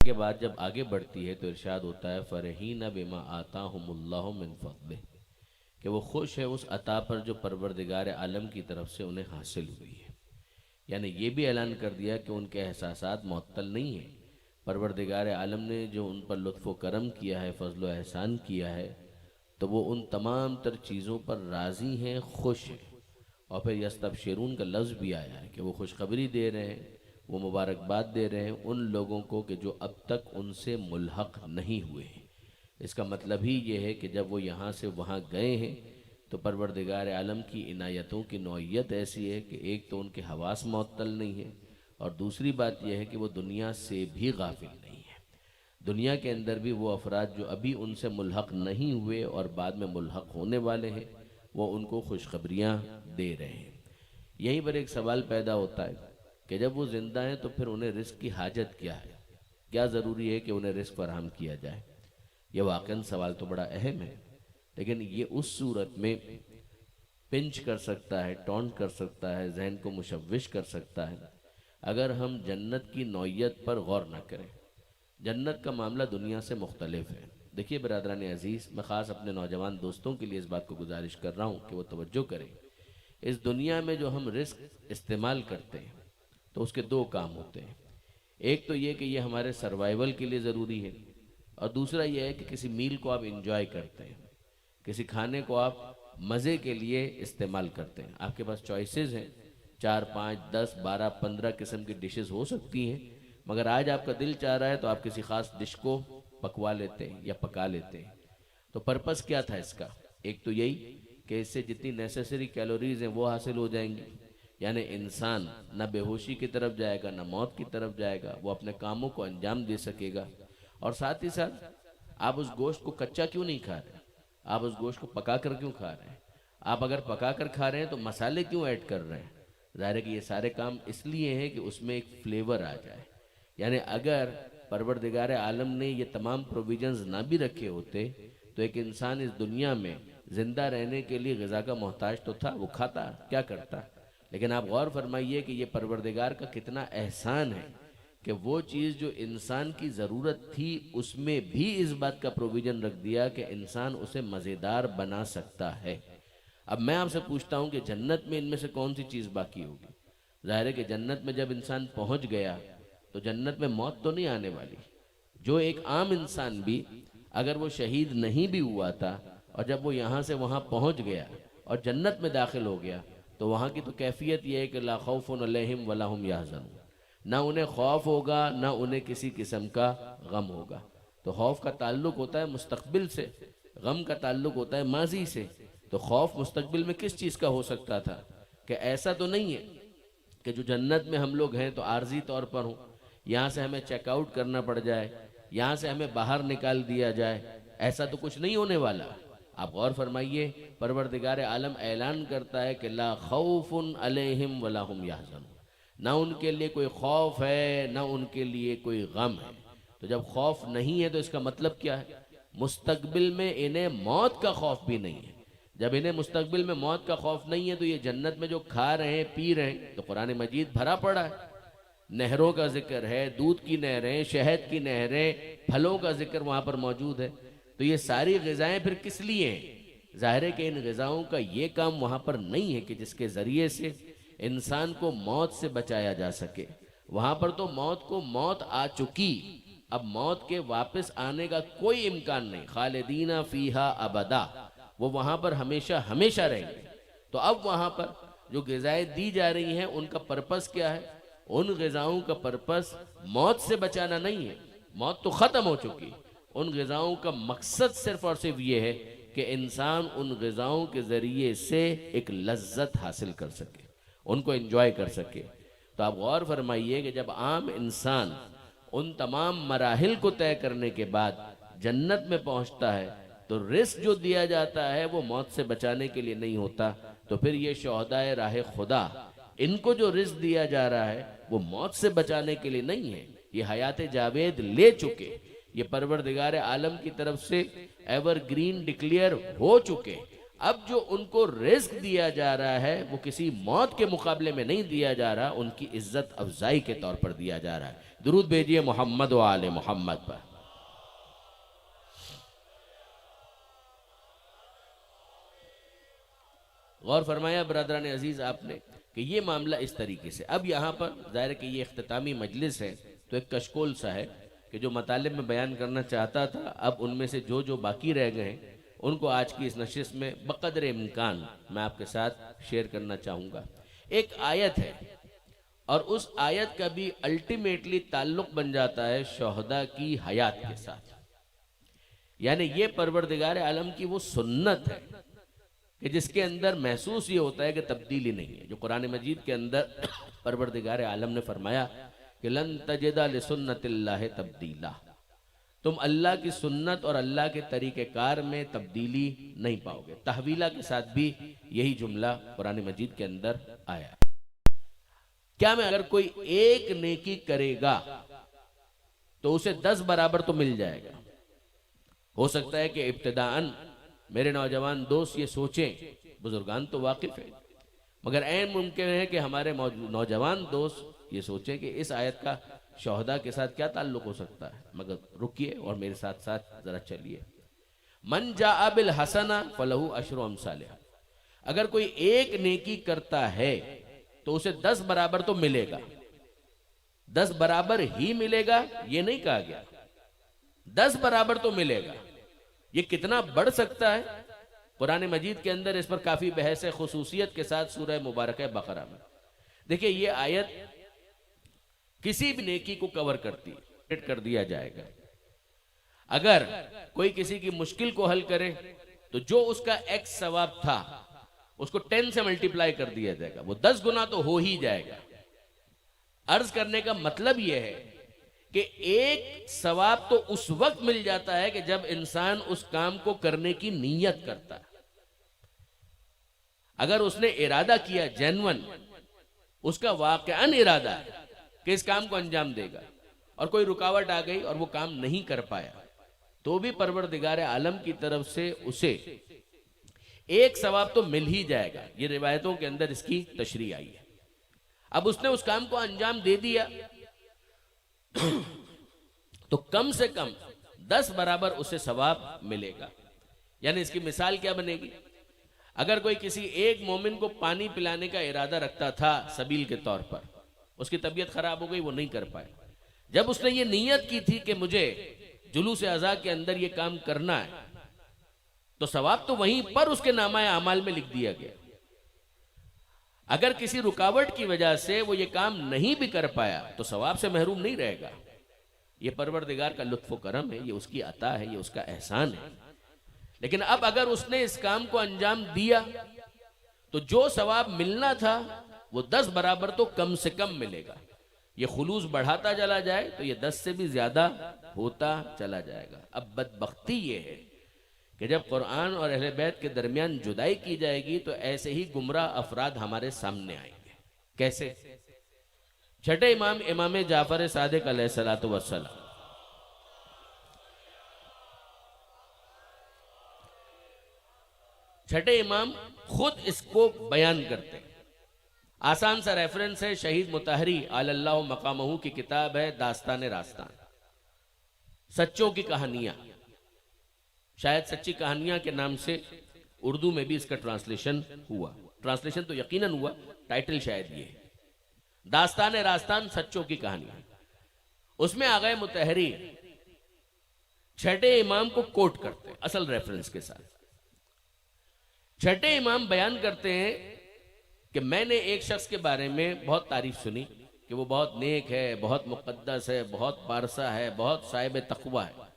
کے بعد جب آگے بڑھتی ہے تو ارشاد ہوتا ہے فرحین بما آتاہم اللہ من فضلہ، کہ وہ خوش ہے اس عطا پر جو پروردگار عالم کی طرف سے انہیں حاصل ہوئی ہے۔ یعنی یہ بھی اعلان کر دیا کہ ان کے احساسات معطل نہیں ہیں، پروردگار عالم نے جو ان پر لطف و کرم کیا ہے، فضل و احسان کیا ہے، تو وہ ان تمام تر چیزوں پر راضی ہیں، خوش ہیں۔ اور پھر یستبشرون کا لفظ بھی آیا ہے کہ وہ خوشخبری دے رہے ہیں، وہ مبارکباد دے رہے ہیں ان لوگوں کو کہ جو اب تک ان سے ملحق نہیں ہوئے ہیں۔ اس کا مطلب ہی یہ ہے کہ جب وہ یہاں سے وہاں گئے ہیں تو پروردگار عالم کی عنایتوں کی نوعیت ایسی ہے کہ ایک تو ان کے حواس معطل نہیں ہے، اور دوسری بات یہ ہے کہ وہ دنیا سے بھی غافل نہیں ہے۔ دنیا کے اندر بھی وہ افراد جو ابھی ان سے ملحق نہیں ہوئے اور بعد میں ملحق ہونے والے ہیں، وہ ان کو خوشخبریاں دے رہے ہیں۔ یہیں پر ایک سوال پیدا ہوتا ہے کہ جب وہ زندہ ہیں تو پھر انہیں رزق کی حاجت کیا ہے؟ کیا ضروری ہے کہ انہیں رزق فراہم کیا جائے؟ یہ واقعاً سوال تو بڑا اہم ہے، لیکن یہ اس صورت میں پنچ کر سکتا ہے، ٹونٹ کر سکتا ہے، ذہن کو مشوش کر سکتا ہے اگر ہم جنت کی نوعیت پر غور نہ کریں۔ جنت کا معاملہ دنیا سے مختلف ہے۔ دیکھیے برادران عزیز، میں خاص اپنے نوجوان دوستوں کے لیے اس بات کو گزارش کر رہا ہوں کہ وہ توجہ کریں۔ اس دنیا میں جو ہم رزق استعمال کرتے ہیں تو اس کے دو کام ہوتے ہیں۔ ایک تو یہ کہ یہ ہمارے سروائیول کے لیے ضروری ہے، اور دوسرا یہ ہے کہ کسی میل کو آپ انجوائے کرتے ہیں، کسی کھانے کو آپ مزے کے لیے استعمال کرتے ہیں۔ آپ کے پاس چوائسز ہیں، 4 5 10 12 15 قسم کی ڈشز ہو سکتی ہیں، مگر آج آپ کا دل چاہ رہا ہے تو آپ کسی خاص ڈش کو پکوا لیتے ہیں یا پکا لیتے ہیں۔ تو پرپس کیا تھا اس کا؟ ایک تو یہی کہ اس سے جتنی نیسیسری کیلوریز ہیں وہ حاصل ہو جائیں گی، یعنی انسان نہ بے ہوشی کی طرف جائے گا نہ موت کی طرف جائے گا، وہ اپنے کاموں کو انجام دے سکے گا۔ اور ساتھ ہی ساتھ آپ اس گوشت کو کچا کیوں نہیں کھا رہے؟ آپ اس گوشت کو پکا کر کیوں کھا رہے ہیں؟ آپ اگر پکا کر کھا رہے ہیں تو مسالے کیوں ایڈ کر رہے ہیں؟ ظاہر ہے کہ یہ سارے کام اس لیے ہیں کہ اس میں ایک فلیور آ جائے۔ یعنی اگر پروردگار عالم نے یہ تمام پروویژنز نہ بھی رکھے ہوتے تو ایک انسان اس دنیا میں زندہ رہنے کے لیے غذا کا محتاج تو تھا، وہ کھاتا، کیا کرتا۔ لیکن آپ غور فرمائیے کہ یہ پروردگار کا کتنا احسان ہے کہ وہ چیز جو انسان کی ضرورت تھی اس میں بھی اس بات کا پروویژن رکھ دیا کہ انسان اسے مزیدار بنا سکتا ہے۔ اب میں آپ سے پوچھتا ہوں کہ جنت میں ان میں سے کون سی چیز باقی ہوگی؟ ظاہر ہے کہ جنت میں جب انسان پہنچ گیا تو جنت میں موت تو نہیں آنے والی۔ جو ایک عام انسان بھی اگر وہ شہید نہیں بھی ہوا تھا اور جب وہ یہاں سے وہاں پہنچ گیا اور جنت میں داخل ہو گیا تو وہاں کی تو کیفیت یہ ہے کہ لا خوف علیہم ولا ہم یحزنون، نہ انہیں خوف ہوگا نہ انہیں کسی قسم کا غم ہوگا۔ تو خوف کا تعلق ہوتا ہے مستقبل سے، غم کا تعلق ہوتا ہے ماضی سے۔ تو خوف مستقبل میں کس چیز کا ہو سکتا تھا؟ کہ ایسا تو نہیں ہے کہ جو جنت میں ہم لوگ ہیں تو عارضی طور پر ہوں، یہاں سے ہمیں چیک آؤٹ کرنا پڑ جائے، یہاں سے ہمیں باہر نکال دیا جائے، ایسا تو کچھ نہیں ہونے والا۔ آپ غور فرمائیے، پروردگار عالم اعلان کرتا ہے کہ لا خوف علیہم ولا ہم یحزنون، نہ ان کے لیے کوئی خوف ہے نہ ان کے لیے کوئی غم ہے۔ تو جب خوف نہیں ہے تو اس کا مطلب کیا ہے؟ مستقبل میں انہیں موت کا خوف بھی نہیں ہے۔ جب انہیں مستقبل میں موت کا خوف نہیں ہے تو یہ جنت میں جو کھا رہے ہیں پی رہے ہیں، تو قرآن مجید بھرا پڑا ہے، نہروں کا ذکر ہے، دودھ کی نہریں، شہد کی نہریں، پھلوں کا ذکر وہاں پر موجود ہے۔ تو یہ ساری غذائیں پھر کس لیے ہیں؟ ظاہر ہے کہ ان غذاؤں کا یہ کام وہاں پر نہیں ہے کہ جس کے ذریعے سے انسان کو موت سے بچایا جا سکے۔ وہاں پر تو موت کو موت آ چکی، اب موت کے واپس آنے کا کوئی امکان نہیں۔ خالدین فیہا ابدا، وہ وہاں پر ہمیشہ ہمیشہ رہیں گے۔ تو اب وہاں پر جو غذائیں دی جا رہی ہیں ان کا پرپس کیا ہے؟ ان غذاؤں کا پرپس موت سے بچانا نہیں ہے، موت تو ختم ہو چکی۔ ان غذاؤں کا مقصد صرف اور صرف یہ ہے کہ انسان ان غذاؤں کے ذریعے سے ایک لذت حاصل کر سکے، ان کو انجوائے کر سکے۔ تو آپ غور فرمائیے کہ جب عام انسان ان تمام مراحل کو طے کرنے کے بعد جنت میں پہنچتا ہے تو رزق جو دیا جاتا ہے وہ موت سے بچانے کے لیے نہیں ہوتا۔ تو پھر یہ شہدائے راہ خدا، ان کو جو رزق دیا جا رہا ہے وہ موت سے بچانے کے لیے نہیں ہے، یہ حیات جاوید لے چکے، یہ پروردگار عالم کی طرف سے ایور گرین ڈکلیئر ہو چکے۔ اب جو ان کو رزق دیا جا رہا ہے وہ کسی موت کے مقابلے میں نہیں دیا جا رہا، ان کی عزت افزائی کے طور پر دیا جا رہا ہے۔ درود بھیجیے محمد و آل محمد پر۔ غور فرمایا برادران عزیز آپ نے کہ یہ معاملہ اس طریقے سے۔ اب یہاں پر ظاہر ہے کہ یہ اختتامی مجلس ہے تو ایک کشکول سا ہے کہ جو مطالب میں بیان کرنا چاہتا تھا، اب ان میں سے جو باقی رہ گئے ہیں ان کو آج کی اس نشست میں بقدر امکان میں آپ کے ساتھ شیئر کرنا چاہوں گا۔ ایک آیت ہے اور اس آیت کا بھی الٹیمیٹلی تعلق بن جاتا ہے شہداء کی حیات کے ساتھ، یعنی یہ پروردگار عالم کی وہ سنت ہے کہ جس کے اندر محسوس یہ ہوتا ہے کہ تبدیلی نہیں ہے۔ جو قرآن مجید کے اندر پروردگار عالم نے فرمایا کہ لن تجد لسنت اللہ تبدیلا، تم اللہ کی سنت اور اللہ کے طریقہ کار میں تبدیلی نہیں پاؤ گے۔ تحویلہ کے ساتھ بھی یہی جملہ قرآن مجید کے اندر آیا۔ کیا میں اگر کوئی ایک نیکی کرے گا تو اسے 10 برابر تو مل جائے گا؟ ہو سکتا ہے کہ ابتداءً میرے نوجوان دوست یہ سوچیں، بزرگان تو واقف ہیں، مگر عین ممکن ہے کہ ہمارے نوجوان دوست یہ سوچیں کہ اس آیت کا شہداء کے ساتھ کیا تعلق ہو سکتا ہے۔ مگر رکیے اور میرے ساتھ ساتھ ذرا چلیے۔ من جاء بالحسنہ فلہ عشر امثالہا، اگر کوئی ایک نیکی کرتا ہے تو اسے 10 برابر تو ملے گا۔ 10 برابر ہی ملے گا یہ نہیں کہا گیا، 10 برابر تو ملے گا۔ یہ کتنا بڑھ سکتا ہے؟ قرآن مجید کے اندر اس پر کافی بحث خصوصیت کے ساتھ سورہ مبارکہ بقرہ میں۔ دیکھیں یہ آیت کسی بھی نیکی کو کور کرتی ہے، کر دیا جائے گا۔ اگر کوئی کسی کی مشکل کو حل کرے تو جو اس کا ایکس ثواب تھا اس کو 10 سے ملٹیپلائی کر دیا جائے گا، وہ 10 گنا تو ہو ہی جائے گا۔ عرض کرنے کا مطلب یہ ہے کہ ایک ثواب تو اس وقت مل جاتا ہے کہ جب انسان اس کام کو کرنے کی نیت کرتا ہے۔ اگر اس نے ارادہ کیا جینون، اس کا واقعاً ارادہ ہے کہ اس کام کو انجام دے گا، اور کوئی رکاوٹ آ گئی اور وہ کام نہیں کر پایا، تو بھی پروردگار عالم کی طرف سے اسے ایک ثواب تو مل ہی جائے گا۔ یہ روایتوں کے اندر اس کی تشریح آئی ہے۔ اب اس نے اس کام کو انجام دے دیا تو کم سے کم 10 برابر اسے ثواب ملے گا۔ یعنی اس کی مثال کیا بنے گی؟ اگر کوئی کسی ایک مومن کو پانی پلانے کا ارادہ رکھتا تھا سبیل کے طور پر، اس کی طبیعت خراب ہو گئی، وہ نہیں کر پائے، جب اس نے یہ نیت کی تھی کہ مجھے جلوس ازا کے اندر یہ کام کرنا ہے، تو ثواب تو وہیں پر اس کے نامہ اعمال میں لکھ دیا گیا۔ اگر کسی رکاوٹ کی وجہ سے وہ یہ کام نہیں بھی کر پایا تو ثواب سے محروم نہیں رہے گا۔ یہ پروردگار کا لطف و کرم ہے، یہ اس کی عطا ہے، یہ اس کا احسان ہے۔ لیکن اب اگر اس نے اس کام کو انجام دیا تو جو ثواب ملنا تھا وہ 10 برابر تو کم سے کم ملے گا۔ یہ خلوص بڑھاتا چلا جائے تو یہ 10 سے بھی زیادہ ہوتا چلا جائے گا۔ اب بدبختی یہ ہے کہ جب قرآن اور اہل بیت کے درمیان جدائی کی جائے گی تو ایسے ہی گمراہ افراد ہمارے سامنے آئیں گے۔ کیسے؟ چھٹے امام امام جعفر صادق علیہ السلام، چھٹے امام خود اس کو بیان کرتے ہیں۔ آسان سا ریفرنس ہے شہید مطہری علی اللہ مقامہ کی کتاب ہے داستان راستان، سچوں کی کہانیاں، شاید سچی کہانیاں کے نام سے اردو میں بھی اس کا ٹرانسلیشن ہوا، ٹرانسلیشن تو یقیناً ہوا، ٹائٹل شاید یہ ہے داستان راستان سچوں کی کہانیاں۔ اس میں آغا مطہری چھٹے امام کو کوٹ کرتے ہیں اصل ریفرنس کے ساتھ۔ چھٹے امام بیان کرتے ہیں کہ میں نے ایک شخص کے بارے میں بہت تعریف سنی کہ وہ بہت نیک ہے، بہت مقدس ہے، بہت پارسا ہے، بہت صاحب تقویٰ ہے،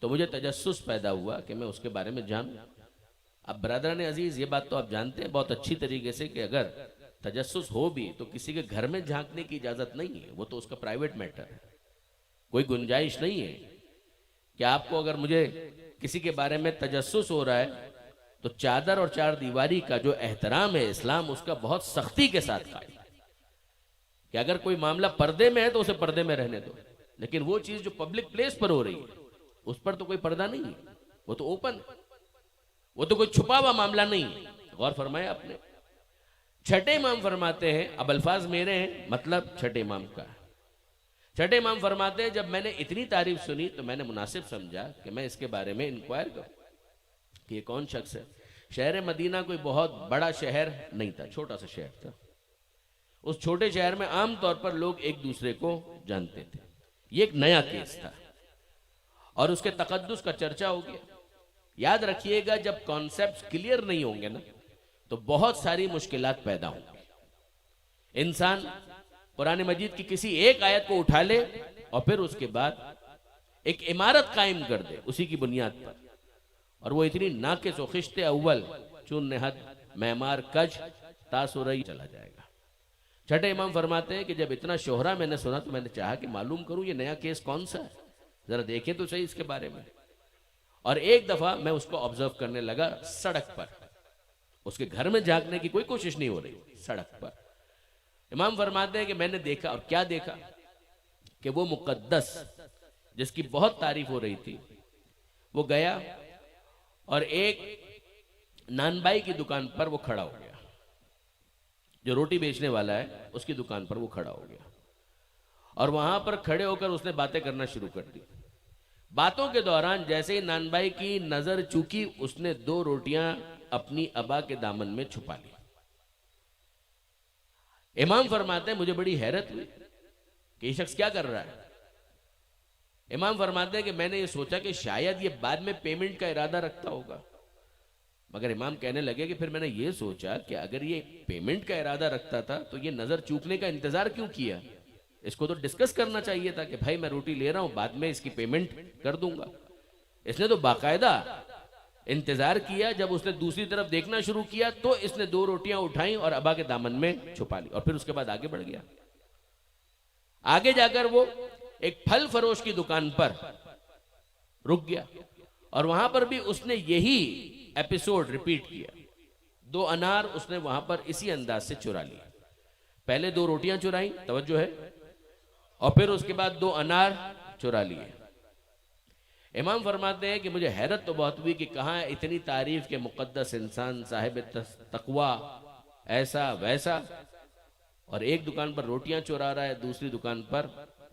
تو مجھے تجسس پیدا ہوا کہ میں اس کے بارے میں جانوں۔ اب برادران عزیز یہ بات تو آپ جانتے ہیں بہت اچھی طریقے سے کہ اگر تجسس ہو بھی تو کسی کے گھر میں جھانکنے کی اجازت نہیں ہے، وہ تو اس کا پرائیویٹ میٹر ہے، کوئی گنجائش نہیں ہے کہ آپ کو اگر مجھے کسی کے بارے میں تجسس ہو رہا ہے تو چادر اور چار دیواری کا جو احترام ہے اسلام اس کا بہت سختی کے ساتھ قائم ہے کہ اگر کوئی معاملہ پردے میں ہے تو اسے پردے میں رہنے دو، لیکن وہ چیز جو پبلک پلیس پر ہو رہی ہے اس پر تو کوئی پردہ نہیں ہے، وہ تو اوپن، وہ تو کوئی چھپا ہوا معاملہ نہیں ہے۔ غور فرمایا آپ نے۔ چھٹے امام فرماتے ہیں، اب الفاظ میرے ہیں، مطلب چھٹے امام کا ہے چھٹے امام فرماتے ہیں جب میں نے اتنی تعریف سنی تو میں نے مناسب سمجھا کہ میں اس کے بارے میں انکوائر کروں کہ یہ کون شخص ہے۔ شہر مدینہ کوئی بہت بڑا شہر نہیں تھا، چھوٹا سا شہر تھا۔ اس چھوٹے شہر میں عام طور پر لوگ ایک دوسرے کو جانتے تھے۔ یہ ایک نیا کیس تھا اور اس کے تقدس کا چرچا ہو گیا۔ یاد رکھیے گا جب کانسیپٹس کلیئر نہیں ہوں گے نا تو بہت ساری مشکلات پیدا ہوں گی۔ انسان قرآن مجید کی کسی ایک آیت کو اٹھا لے اور پھر اس کے بعد ایک عمارت قائم کر دے اسی کی بنیاد پر، اور وہ اتنی ناقص و خشت اول چون نہد معمار کج تاثرئی چلا جائے گا۔ چھٹے امام فرماتے ہیں کہ جب اتنا شہرہ میں نے سنا تو میں نے چاہا کہ معلوم کروں یہ نیا کیس کون سا ہے، ذرا دیکھیں تو صحیح اس کے بارے میں۔ اور ایک دفعہ میں اس کو آبزرو کرنے لگا سڑک پر، اس کے گھر میں جھانکنے کی کوئی کوشش نہیں ہو رہی، سڑک پر۔ امام فرماتے ہیں کہ میں نے دیکھا، اور کیا دیکھا کہ وہ مقدس جس کی بہت تعریف ہو رہی تھی وہ گیا اور ایک نان بائی کی دکان پر وہ کھڑا ہو گیا، جو روٹی بیچنے والا ہے اس کی دکان پر وہ کھڑا ہو گیا، اور وہاں پر کھڑے ہو کر اس نے باتیں کرنا شروع کر دی۔ باتوں کے دوران جیسے ہی نان بائی کی نظر چوکی اس نے 2 روٹیاں اپنی ابا کے دامن میں چھپا لی۔ امام فرماتے ہیں مجھے بڑی حیرت ہوئی کہ یہ شخص کیا کر رہا ہے۔ امام فرماتے ہیں کہ میں نے یہ سوچا کہ شاید یہ بعد میں پیمنٹ کا ارادہ رکھتا ہوگا، مگر امام کہنے لگے کہ پھر میں نے یہ سوچا کہ اگر یہ پیمنٹ کا ارادہ رکھتا تھا تو یہ نظر چوکنے کا انتظار کیوں کیا؟ اس کو تو ڈسکس کرنا چاہیے تھا کہ بھائی میں روٹی لے رہا ہوں، بعد میں اس کی پیمنٹ کر دوں گا۔ اس نے تو باقاعدہ انتظار کیا، جب اس نے دوسری طرف دیکھنا شروع کیا تو اس نے 2 روٹیاں اٹھائیں اور ابا کے دامن میں چھپا لی، اور پھر اس کے بعد آگے بڑھ گیا۔ آگے جا کر وہ ایک پھل فروش کی دکان پر رک گیا، اور وہاں پر بھی اس نے یہی ایپیسوڈ ریپیٹ کیا۔ 2 انار اس نے وہاں پر اسی انداز سے چرا لی۔ پہلے 2 روٹیاں چرائیں، توجہ ہے، اور پھر اس کے بعد 2 انار چرا لیے۔ امام فرماتے ہیں کہ مجھے حیرت تو بہت ہوئی کہ کہاں اتنی تعریف کے مقدس انسان صاحب تقوی ایسا ویسا، اور ایک دکان پر روٹیاں چرا رہا ہے، دوسری دکان پر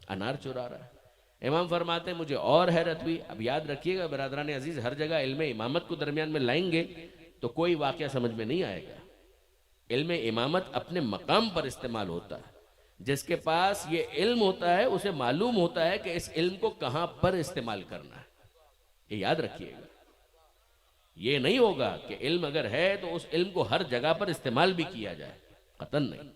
انار چرا رہا ہے۔ امام فرماتے ہیں مجھے اور حیرت ہوئی۔ اب یاد رکھیے گا برادران عزیز، ہر جگہ علم امامت کو درمیان میں لائیں گے تو کوئی واقعہ سمجھ میں نہیں آئے گا۔ علم امامت اپنے مقام پر استعمال ہوتا ہے۔ جس کے پاس یہ علم ہوتا ہے اسے معلوم ہوتا ہے کہ اس علم کو کہاں پر استعمال کرنا ہے، یہ یاد رکھیے گا۔ یہ نہیں ہوگا کہ علم اگر ہے تو اس علم کو ہر جگہ پر استعمال بھی کیا جائے، قطعاً نہیں۔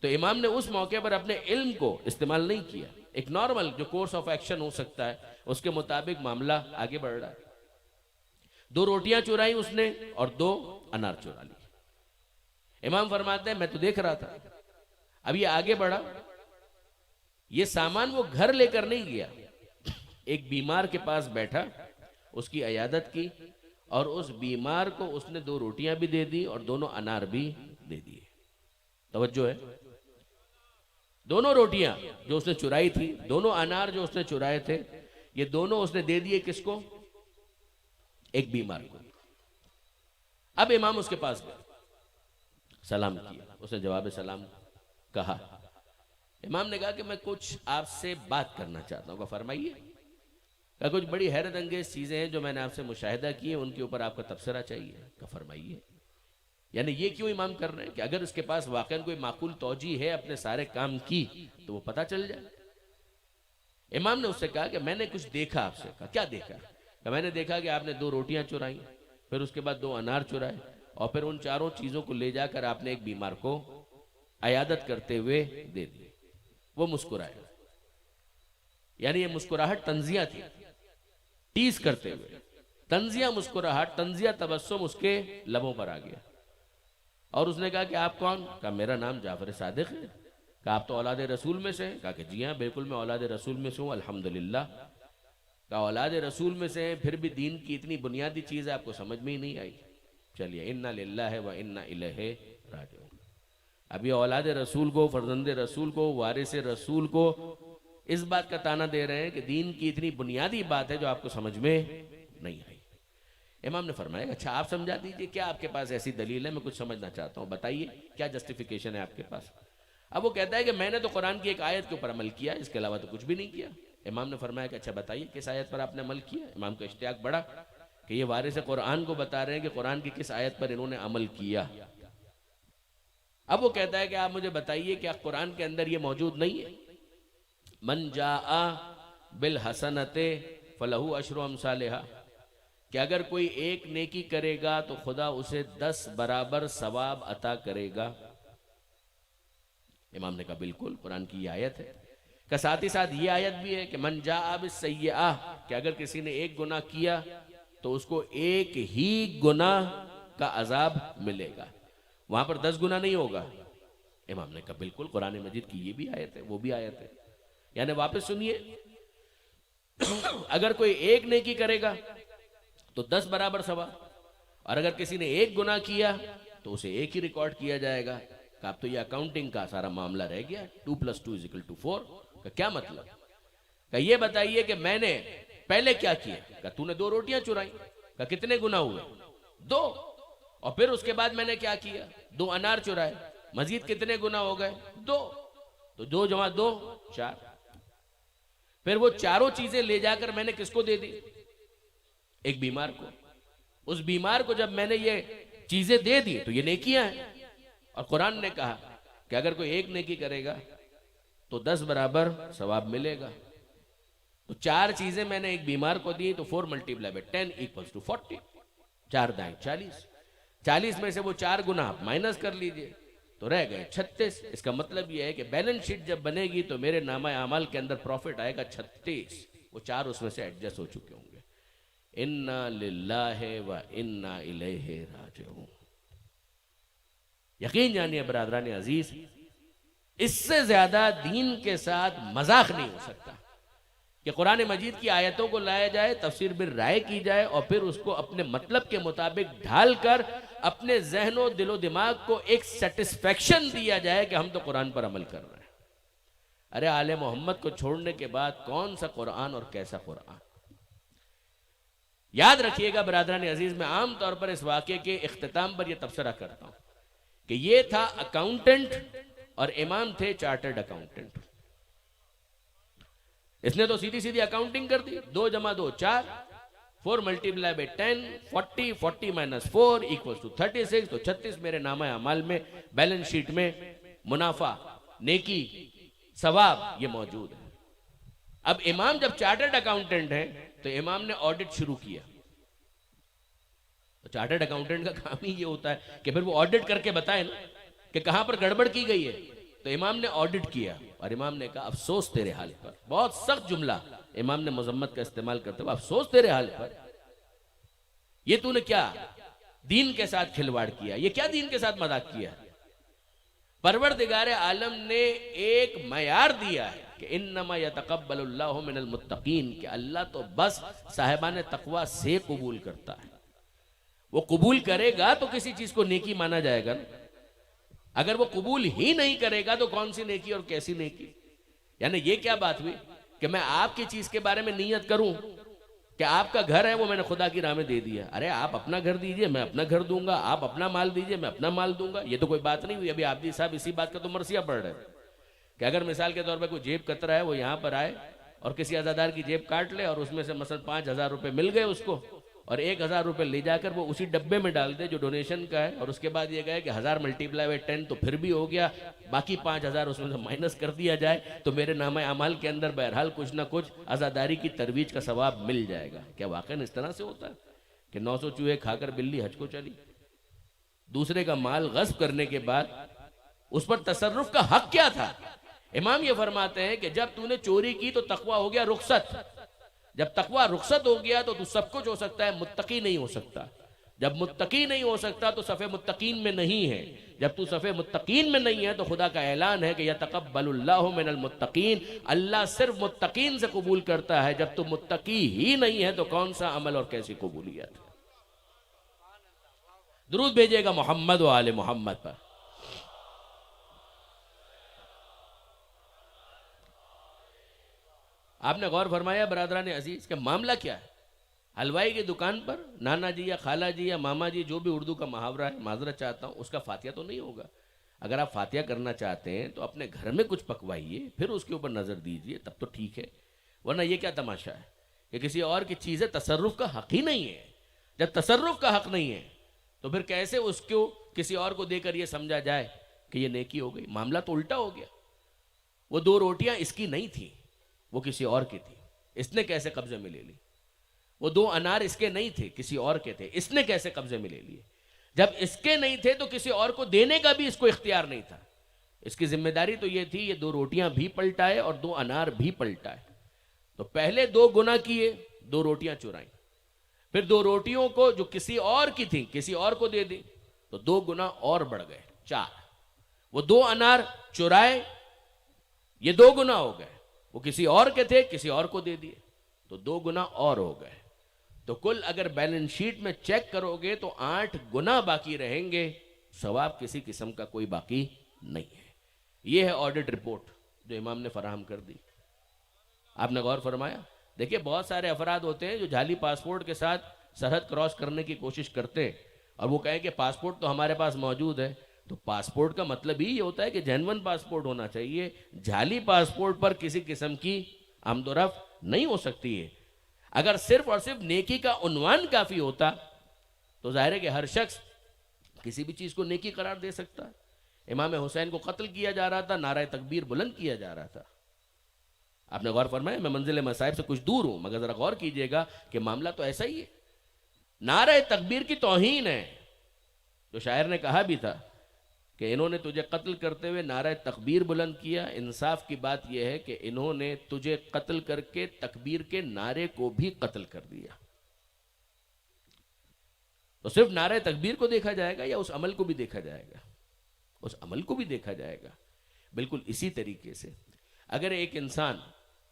تو امام نے اس موقع پر اپنے علم کو استعمال نہیں کیا، ایک نارمل جو کورس آف ایکشن ہو سکتا ہے اس کے مطابق معاملہ آگے بڑھ رہا ہے۔ 2 روٹیاں چرائیں اس نے اور 2 انار چرا لی۔ امام فرماتے ہیں میں تو دیکھ رہا تھا، اب یہ آگے بڑھا، یہ سامان وہ گھر لے کر نہیں گیا، ایک بیمار کے پاس بیٹھا، اس کی عیادت کی، اور اس بیمار کو اس نے 2 روٹیاں بھی دے دی اور دونوں انار بھی دے دیے۔ توجہ ہے، دونوں روٹیاں جو اس نے چرائی تھی، دونوں انار جو اس نے چرائے تھے، یہ دونوں اس نے دے دیے کس کو؟ ایک بیمار کو۔ اب امام اس کے پاس گئے، سلام کیا، اس نے جواب سلام کہا۔ امام نے کہا کہ میں کچھ آپ سے بات کرنا چاہتا ہوں، فرمائیے۔ کہ کچھ بڑی حیرت انگیز چیزیں ہیں جو میں نے آپ سے مشاہدہ کی ہیں، ان کے اوپر آپ کا تبصرہ چاہیے۔ کہ فرمائیے۔ یعنی یہ کیوں امام کر رہے ہیں کہ اگر اس کے پاس واقعاً کوئی معقول توجیہ ہے اپنے سارے کام کی تو وہ پتہ چل جائے۔ امام نے اس سے کہا کہ میں نے کچھ دیکھا آپ سے۔ کہا کیا دیکھا؟ کہ میں نے دیکھا کہ آپ نے 2 روٹیاں چرائیں، پھر اس کے بعد 2 انار چرائے، اور پھر ان چاروں چیزوں کو لے جا کر آپ نے ایک بیمار کو عیادت کرتے ہوئے دے دی۔ وہ مسکرائے، یعنی یہ مسکراہٹ تنزیہ تھی، ٹیز کرتے ہوئے، تنزیہ مسکراہٹ، تنزیہ تبسم اس کے لبوں پر آ گیا۔ اور اس نے کہا کہ آپ کون؟ کہا میرا نام جعفر صادق ہے۔ کہا آپ تو اولاد رسول میں سے ہیں؟ کہا کہ جی ہاں بالکل میں اولاد رسول میں سے ہوں الحمدللہ۔ کہا اولاد رسول میں سے ہیں پھر بھی دین کی اتنی بنیادی چیز آپ کو سمجھ میں ہی نہیں آئی؟ چلیے انا للہ و انا الیہ راجعون۔ اب یہ اولاد رسول کو، فرزند رسول کو، وارث رسول کو اس بات کا تانا دے رہے ہیں کہ دین کی اتنی بنیادی بات ہے جو آپ کو سمجھ میں نہیں آئی۔ امام نے فرمایا اچھا آپ سمجھا دیجئے، کیا آپ کے پاس ایسی دلیل ہے؟ میں کچھ سمجھنا چاہتا ہوں، بتائیے کیا جسٹیفیکیشن ہے آپ کے پاس؟ اب وہ کہتا ہے کہ میں نے تو قرآن کی ایک آیت کے اوپر عمل کیا، اس کے علاوہ تو کچھ بھی نہیں کیا۔ امام نے فرمایا کہ اچھا بتائیے کس آیت پر آپ نے عمل کیا؟ امام کا اشتیاق بڑھا کہ یہ وارث قرآن کو بتا رہے ہیں کہ قرآن کی کس آیت پر انہوں نے عمل کیا۔ اب وہ کہتا ہے کہ آپ مجھے بتائیے کہ قرآن کے اندر یہ موجود نہیں ہے، من جاء بالحسنۃ فلہ عشر امثالھا، کہ اگر کوئی ایک نیکی کرے گا تو خدا اسے 10 برابر ثواب عطا کرے گا؟ امام نے کہا بالکل، قرآن کی یہ آیت ہے۔ کہ ساتھ ہی ساتھ یہ آیت بھی ہے کہ من جاء بالسیئہ، کہ اگر کسی نے ایک گناہ کیا تو اس کو ایک ہی گناہ کا عذاب ملے گا، وہاں پر 10 گناہ نہیں ہوگا۔ امام نے کہا بالکل، قرآن مجید کی یہ بھی آیت ہے، وہ بھی آیت ہے۔ یعنی واپس سنیے، اگر کوئی ایک نیکی کرے گا تو 10 برابر ثواب، اور اگر کسی نے ایک گناہ کیا تو اسے ایک ہی ریکارڈ کیا جائے گا۔ کہ اب تو یہ اکاؤنٹنگ کا سارا معاملہ رہ گیا، 2+2=4 کا کیا مطلب؟ کہ یہ بتائیے کہ میں نے پہلے کیا کیا؟ کہ تو نے 2 روٹیاں چرائیں، کہ کتنے گناہ ہوئے؟ 2۔ اور پھر اس کے بعد میں نے کیا کیا؟ 2 انار چرائے، مزید کتنے گناہ ہو گئے؟ 2۔ تو 2 + 2 4۔ پھر وہ چاروں چیزیں لے جا کر میں نے کس کو دے دی؟ ایک بیمار کو۔ اس بیمار کو جب میں نے یہ چیزیں دے دی تو یہ نیکیاں ہیں، اور قرآن نے کہا کہ اگر کوئی ایک نیکی کرے گا تو 10 برابر ثواب ملے گا۔ تو 4 چیزیں میں نے ایک بیمار کو دی تو 4 × 10 = 40، 4 دائیں 40۔ 40 میں سے وہ 4 گناہ آپ مائنس کر لیجئے تو رہ گئے 36۔ اس کا مطلب یہ ہے کہ بیلنس شیٹ جب بنے گی تو میرے نامہ اعمال کے اندر پروفٹ آئے گا 36، وہ 4 اس میں سے ایڈجسٹ ہو چکے ہوں گے۔ اِنَّا لِلَّهِ وَإِنَّا إِلَيْهِ رَاجِعُونَ۔ یقین جانیے برادران عزیز، اس سے زیادہ دین کے ساتھ مذاق نہیں ہو سکتا کہ قرآن مجید کی آیتوں کو لایا جائے، تفسیر بالرائے کی جائے، اور پھر اس کو اپنے مطلب کے مطابق ڈھال کر اپنے ذہن و دل و دماغ کو ایک سیٹسفیکشن دیا جائے کہ ہم تو قرآن پر عمل کر رہے ہیں۔ ارے آل محمد کو چھوڑنے کے بعد کون سا قرآن اور کیسا قرآن؟ یاد رکھیے گا برادران عزیز، میں عام طور پر اس واقعے کے اختتام پر یہ تبصرہ کرتا ہوں کہ یہ تھا اکاؤنٹنٹ اور امام تھے چارٹرڈ اکاؤنٹنٹ۔ اس نے تو سیدھی سیدھی اکاؤنٹنگ کر دی، 2 + 2 4، 4 × 10 40، 40 - 4 = 36۔ تو 36 میرے نامہ اعمال میں، بیلنس شیٹ میں منافع، نیکی، ثواب یہ موجود ہے۔ اب امام جب چارٹرڈ اکاؤنٹنٹ ہیں تو امام نے آڈٹ شروع کیا۔ تو چارٹرڈ اکاؤنٹنٹ کا کام ہی یہ ہوتا ہے کہ پھر وہ آڈٹ کر کے بتائے نا کہ کہاں پر گڑبڑ کی گئی ہے۔ تو امام نے آڈٹ کیا اور امام نے کہا افسوس تیرے حال پر۔ بہت سخت جملہ امام نے مذمت کا استعمال کرتے ہوئے، افسوس تیرے حال پر، یہ تو نے کیا دین کے ساتھ کھلواڑ کیا، یہ کیا دین کے ساتھ مذاق کیا۔ پروردگار عالم نے ایک معیار دیا ہے کہ انما یتقبل اللہ من المتقین، کہ اللہ تو بس صاحبان تقوی سے قبول کرتا ہے۔ وہ قبول کرے گا تو کسی چیز کو نیکی مانا جائے گا نا، اگر وہ قبول ہی نہیں کرے گا تو کون سی نیکی اور کیسی نیکی؟ یعنی یہ کیا بات ہوئی کہ میں آپ کی چیز کے بارے میں نیت کروں کہ آپ کا گھر ہے وہ میں نے خدا کی راہ میں دے دیا، ارے آپ اپنا گھر دیجئے میں اپنا گھر دوں گا، آپ اپنا مال دیجئے میں اپنا مال دوں گا، یہ تو کوئی بات نہیں ہوئی۔ ابھی عابدی صاحب اسی بات کا تو مرثیہ پڑھ رہے ہیں کہ اگر مثال کے طور پہ کوئی جیب کترا ہے وہ یہاں پر آئے اور کسی عزادار کی جیب کاٹ لے اور اس میں سے مثلا 5,000 روپے مل گئے اس کو، اور 1,000 روپے لے جا کر وہ اسی ڈبے میں ڈال دے جو ڈونیشن کا ہے، اور اس کے بعد یہ گئے کہ 1000 × 10 تو پھر بھی ہو گیا، باقی 5,000 اس میں سے مائنس کر دیا جائے تو میرے نامہ اعمال کے اندر بہرحال کچھ نہ کچھ عزاداری کی ترویج کا ثواب مل جائے گا۔ کیا واقعاً اس طرح سے ہوتا ہے کہ 900 چوہے کھا کر بلی حج کو چلی؟ دوسرے کا مال غصب کرنے کے بعد اس پر تصرف کا حق کیا تھا؟ امام یہ فرماتے ہیں کہ جب تو نے چوری کی تو تقوی ہو گیا رخصت، جب تقوی رخصت ہو گیا تو سب کچھ ہو سکتا ہے، متقی نہیں ہو سکتا۔ جب متقی نہیں ہو سکتا تو صف متقین میں نہیں ہے، جب تو صف متقین میں نہیں ہے تو خدا کا اعلان ہے کہ یتقبل اللہ من المتقین، اللہ صرف متقین سے قبول کرتا ہے۔ جب تو متقی ہی نہیں ہے تو کون سا عمل اور کیسی قبولیت؟ درود بھیجیے گا محمد و آل محمد پر۔ آپ نے غور فرمایا برادران عزیز کہ معاملہ کیا ہے؟ حلوائی کی دکان پر نانا جی یا خالہ جی یا ماما جی، جو بھی اردو کا محاورہ ہے، معذرت چاہتا ہوں، اس کا فاتحہ تو نہیں ہوگا۔ اگر آپ فاتحہ کرنا چاہتے ہیں تو اپنے گھر میں کچھ پکوائیے، پھر اس کے اوپر نظر دیجئے، تب تو ٹھیک ہے، ورنہ یہ کیا تماشا ہے کہ کسی اور کی چیز ہے، تصرف کا حق ہی نہیں ہے۔ جب تصرف کا حق نہیں ہے تو پھر کیسے اس کو کسی اور کو دے کر یہ سمجھا جائے کہ یہ نیکی ہو گئی؟ معاملہ تو الٹا ہو گیا۔ وہ 2 روٹیاں اس کی نہیں تھیں، وہ کسی اور کی تھی، اس نے کیسے قبضے میں لے لی؟ وہ 2 انار اس کے نہیں تھے، کسی اور کے تھے، اس نے کیسے قبضے میں لے لیے؟ جب اس کے نہیں تھے تو کسی اور کو دینے کا بھی اس کو اختیار نہیں تھا۔ اس کی ذمہ داری تو یہ تھی، یہ 2 روٹیاں بھی پلٹائے اور 2 انار بھی پلٹائے۔ تو پہلے 2 گناہ کیے، 2 روٹیاں چرائیں، پھر 2 روٹیوں کو جو کسی اور کی تھیں کسی اور کو دے دی، تو 2 گناہ اور بڑھ گئے، 4۔ وہ 2 انار چرائے، یہ 2 گناہ ہو گئے، وہ کسی اور کے تھے کسی اور کو دے دیے، تو 2 گناہ اور ہو گئے۔ تو کل اگر بیلنس شیٹ میں چیک کرو گے تو 8 گناہ باقی رہیں گے، ثواب کسی قسم کا کوئی باقی نہیں ہے۔ یہ ہے آڈٹ رپورٹ جو امام نے فراہم کر دی۔ آپ نے غور فرمایا؟ دیکھیں بہت سارے افراد ہوتے ہیں جو جعلی پاسپورٹ کے ساتھ سرحد کراس کرنے کی کوشش کرتے ہیں، اور وہ کہیں کہ پاسپورٹ تو ہمارے پاس موجود ہے۔ تو پاسپورٹ کا مطلب ہی یہ ہوتا ہے کہ جینون پاسپورٹ ہونا چاہیے، جعلی پاسپورٹ پر کسی قسم کی آمد و رفت نہیں ہو سکتی ہے۔ اگر صرف اور صرف نیکی کا عنوان کافی ہوتا تو ظاہر ہے کہ ہر شخص کسی بھی چیز کو نیکی قرار دے سکتا ہے۔ امام حسین کو قتل کیا جا رہا تھا، نعرہ تکبیر بلند کیا جا رہا تھا۔ آپ نے غور فرمایا؟ میں منزل مصائب سے کچھ دور ہوں، مگر ذرا غور کیجئے گا کہ معاملہ تو ایسا ہی ہے۔ نعرہ تکبیر کی توہین ہے۔ جو شاعر نے کہا بھی تھا کہ انہوں نے تجھے قتل کرتے ہوئے نعرہ تکبیر بلند کیا، انصاف کی بات یہ ہے کہ انہوں نے تجھے قتل کر کے تکبیر کے نعرے کو بھی قتل کر دیا۔ تو صرف نعرہ تکبیر کو دیکھا جائے گا یا اس عمل کو بھی دیکھا جائے گا؟ اس عمل کو بھی دیکھا جائے گا۔ بالکل اسی طریقے سے اگر ایک انسان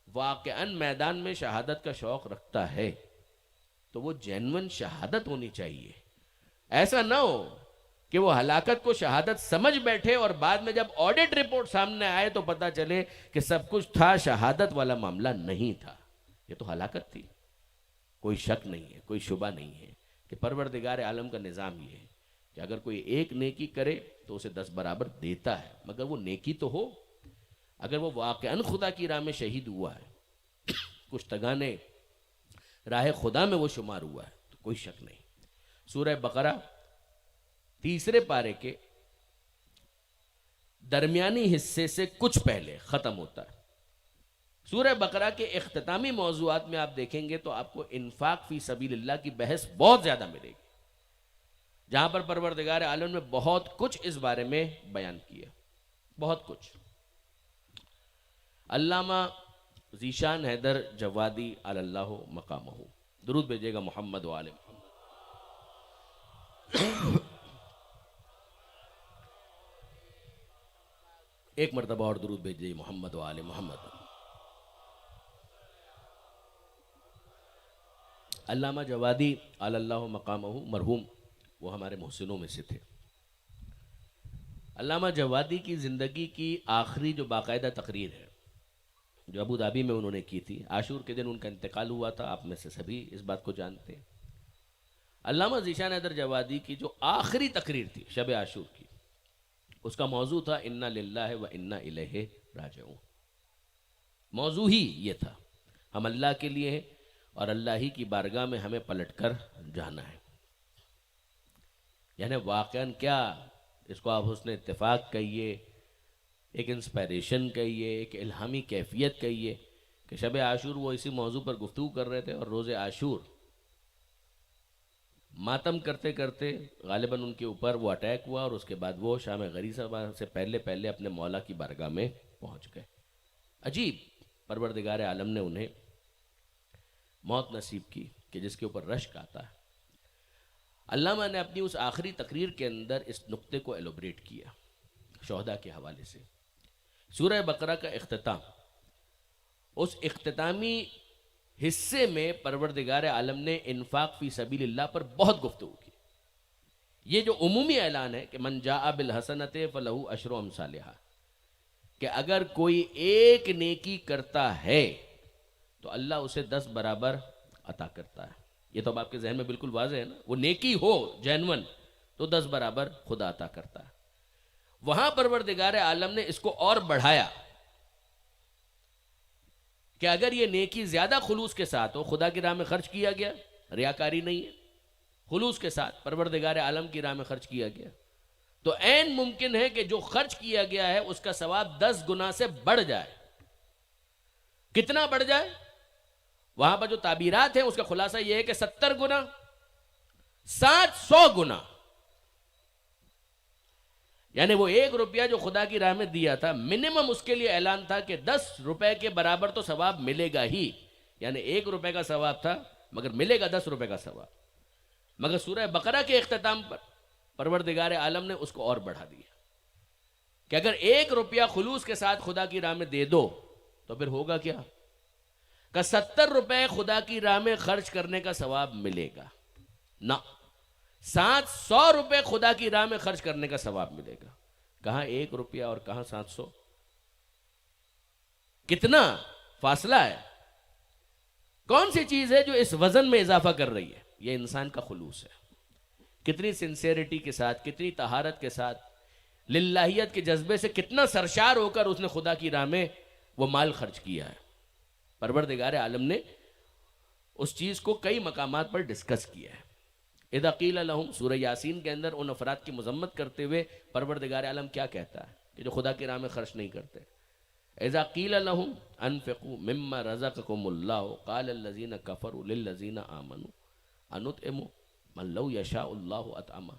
واقعاً میدان میں شہادت کا شوق رکھتا ہے تو وہ جینون شہادت ہونی چاہیے۔ ایسا نہ ہو کہ وہ ہلاکت کو شہادت سمجھ بیٹھے اور بعد میں جب آڈٹ رپورٹ سامنے آئے تو پتہ چلے کہ سب کچھ تھا، شہادت والا معاملہ نہیں تھا، یہ تو ہلاکت تھی۔ کوئی شک نہیں ہے، کوئی شبہ نہیں ہے کہ پروردگار عالم کا نظام یہ ہے کہ اگر کوئی ایک نیکی کرے تو اسے 10 برابر دیتا ہے، مگر وہ نیکی تو ہو۔ اگر وہ واقعاً خدا کی راہ میں شہید ہوا ہے، کچھ تگانے راہ خدا میں وہ شمار ہوا ہے، تو کوئی شک نہیں۔ سورہ بقرہ 3 پارے کے درمیانی حصے سے کچھ پہلے ختم ہوتا ہے۔ سورہ بقرہ کے اختتامی موضوعات میں آپ دیکھیں گے تو آپ کو انفاق فی سبیل اللہ کی بحث بہت زیادہ ملے گی، جہاں پر پروردگار عالم نے بہت کچھ اس بارے میں بیان کیا، بہت کچھ۔ علامہ ذیشان حیدر جوادی علی اللہ مقامہ، درود بھیجیے گا محمد و آل محمد۔ ایک مرتبہ اور درود بھیجیے محمد و آل محمد۔ علامہ جوادی علی اللہ مقامہ مرحوم، وہ ہمارے محسنوں میں سے تھے۔ علامہ جوادی کی زندگی کی آخری جو باقاعدہ تقریر ہے جو ابو دھابی میں انہوں نے کی تھی، عاشور کے دن ان کا انتقال ہوا تھا، آپ میں سے سبھی اس بات کو جانتے ہیں۔ علامہ ذیشان حیدر جوادی کی جو آخری تقریر تھی شب عاشور کی، اس کا موضوع تھا انا للہ و انا الیہ راجعون۔ موضوع ہی یہ تھا، ہم اللہ کے لیے ہیں اور اللہ ہی کی بارگاہ میں ہمیں پلٹ کر جانا ہے۔ یعنی واقعاً کیا اس کو آپ حسن اتفاق کہیے، ایک انسپائریشن کہیے، ایک الہامی کیفیت کہیے کہ شب عاشور وہ اسی موضوع پر گفتگو کر رہے تھے، اور روز عاشور ماتم کرتے کرتے غالباً ان کے اوپر وہ اٹیک ہوا، اور اس کے بعد وہ شام غریبہ سے پہلے اپنے مولا کی بارگاہ میں پہنچ گئے۔ عجیب، پروردگار عالم نے انہیں موت نصیب کی کہ جس کے اوپر رشک آتا ہے۔ علامہ نے اپنی اس آخری تقریر کے اندر اس نقطے کو ایلوبریٹ کیا شہداء کے حوالے سے۔ سورہ بقرہ کا اختتام، اس اختتامی حصے میں پروردگار عالم نے انفاق فی سبیل اللہ پر بہت گفتگو کی۔ یہ جو عمومی اعلان ہے کہ من جاء بالحسنۃ فلہ عشر امثالھا، کہ اگر کوئی ایک نیکی کرتا ہے تو اللہ اسے 10 برابر عطا کرتا ہے۔ یہ تو اب آپ کے ذہن میں بالکل واضح ہے نا، وہ نیکی ہو جینون تو 10 برابر خدا عطا کرتا ہے۔ وہاں پروردگار عالم نے اس کو اور بڑھایا کہ اگر یہ نیکی زیادہ خلوص کے ساتھ ہو، خدا کی راہ میں خرچ کیا گیا، ریاکاری نہیں ہے، خلوص کے ساتھ پروردگار عالم کی راہ میں خرچ کیا گیا، تو عین ممکن ہے کہ جو خرچ کیا گیا ہے اس کا ثواب 10 گنا سے بڑھ جائے۔ کتنا بڑھ جائے؟ وہاں پر جو تعبیرات ہیں اس کا خلاصہ یہ ہے کہ 70 گنا، 700 گنا، یعنی وہ 1 روپیہ جو خدا کی راہ میں دیا تھا، منیمم اس کے لیے اعلان تھا کہ 10 روپے کے برابر تو ثواب ملے گا ہی، یعنی 1 روپے کا ثواب تھا مگر ملے گا 10 روپے کا ثواب۔ مگر سورہ بقرہ کے اختتام پر پروردگار عالم نے اس کو اور بڑھا دیا کہ اگر 1 روپیہ خلوص کے ساتھ خدا کی راہ میں دے دو تو پھر ہوگا کیا؟ کہ 70 روپے خدا کی راہ میں خرچ کرنے کا ثواب ملے گا، نہ 700 روپے خدا کی راہ میں خرچ کرنے کا ثواب ملے گا۔ کہاں 1 روپیہ اور کہاں 700؟ کتنا فاصلہ ہے؟ کون سی چیز ہے جو اس وزن میں اضافہ کر رہی ہے؟ یہ انسان کا خلوص ہے، کتنی سنسیریٹی کے ساتھ، کتنی طہارت کے ساتھ، للہیت کے جذبے سے کتنا سرشار ہو کر اس نے خدا کی راہ میں وہ مال خرچ کیا ہے۔ پروردگار عالم نے اس چیز کو کئی مقامات پر ڈسکس کیا ہے۔ اذا قیل لہم، سورہ یاسین کے اندر ان افراد کی مذمت کرتے ہوئے پروردگار عالم کیا کہتا ہے کہ جو خدا کی راہ میں خرچ نہیں کرتے؟ اذا قیل لہم انفقوا مما رزقکم اللہ قال الذین کفروا للذین آمنوا انطعم من لو یشاء اللہ اطعمہ۔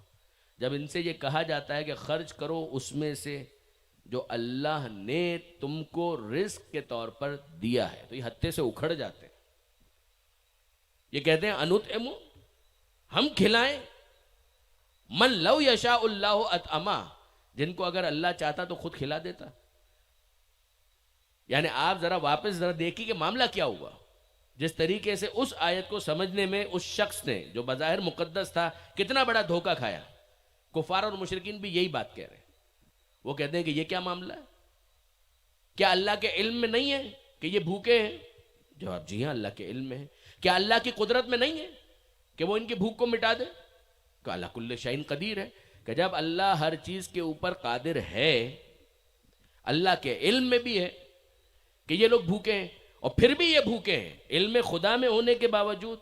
جب ان سے یہ کہا جاتا ہے کہ خرچ کرو اس میں سے جو اللہ نے تم کو رزق کے طور پر دیا ہے، تو یہ ہتے سے اکھڑ جاتے ہیں، یہ کہتے ہیں انطعم، ہم کھلائیں، من لو یشاء اللہ اطعمہ، جن کو اگر اللہ چاہتا تو خود کھلا دیتا۔ یعنی آپ ذرا واپس دیکھیے کہ معاملہ کیا ہوا۔ جس طریقے سے اس آیت کو سمجھنے میں اس شخص نے جو بظاہر مقدس تھا کتنا بڑا دھوکہ کھایا۔ کفار اور مشرکین بھی یہی بات کہہ رہے ہیں، وہ کہتے ہیں کہ یہ کیا معاملہ ہے؟ کیا اللہ کے علم میں نہیں ہے کہ یہ بھوکے ہیں؟ جواب جی ہاں، اللہ کے علم میں ہے۔ کیا اللہ کی قدرت میں نہیں ہے کہ وہ ان کی بھوک کو مٹا دے؟ کہ اللہ کل شیء قدیر ہے، کہ جب اللہ ہر چیز کے اوپر قادر ہے، اللہ کے علم میں بھی ہے کہ یہ لوگ بھوکے ہیں، اور پھر بھی یہ بھوکے ہیں علم خدا میں ہونے کے باوجود،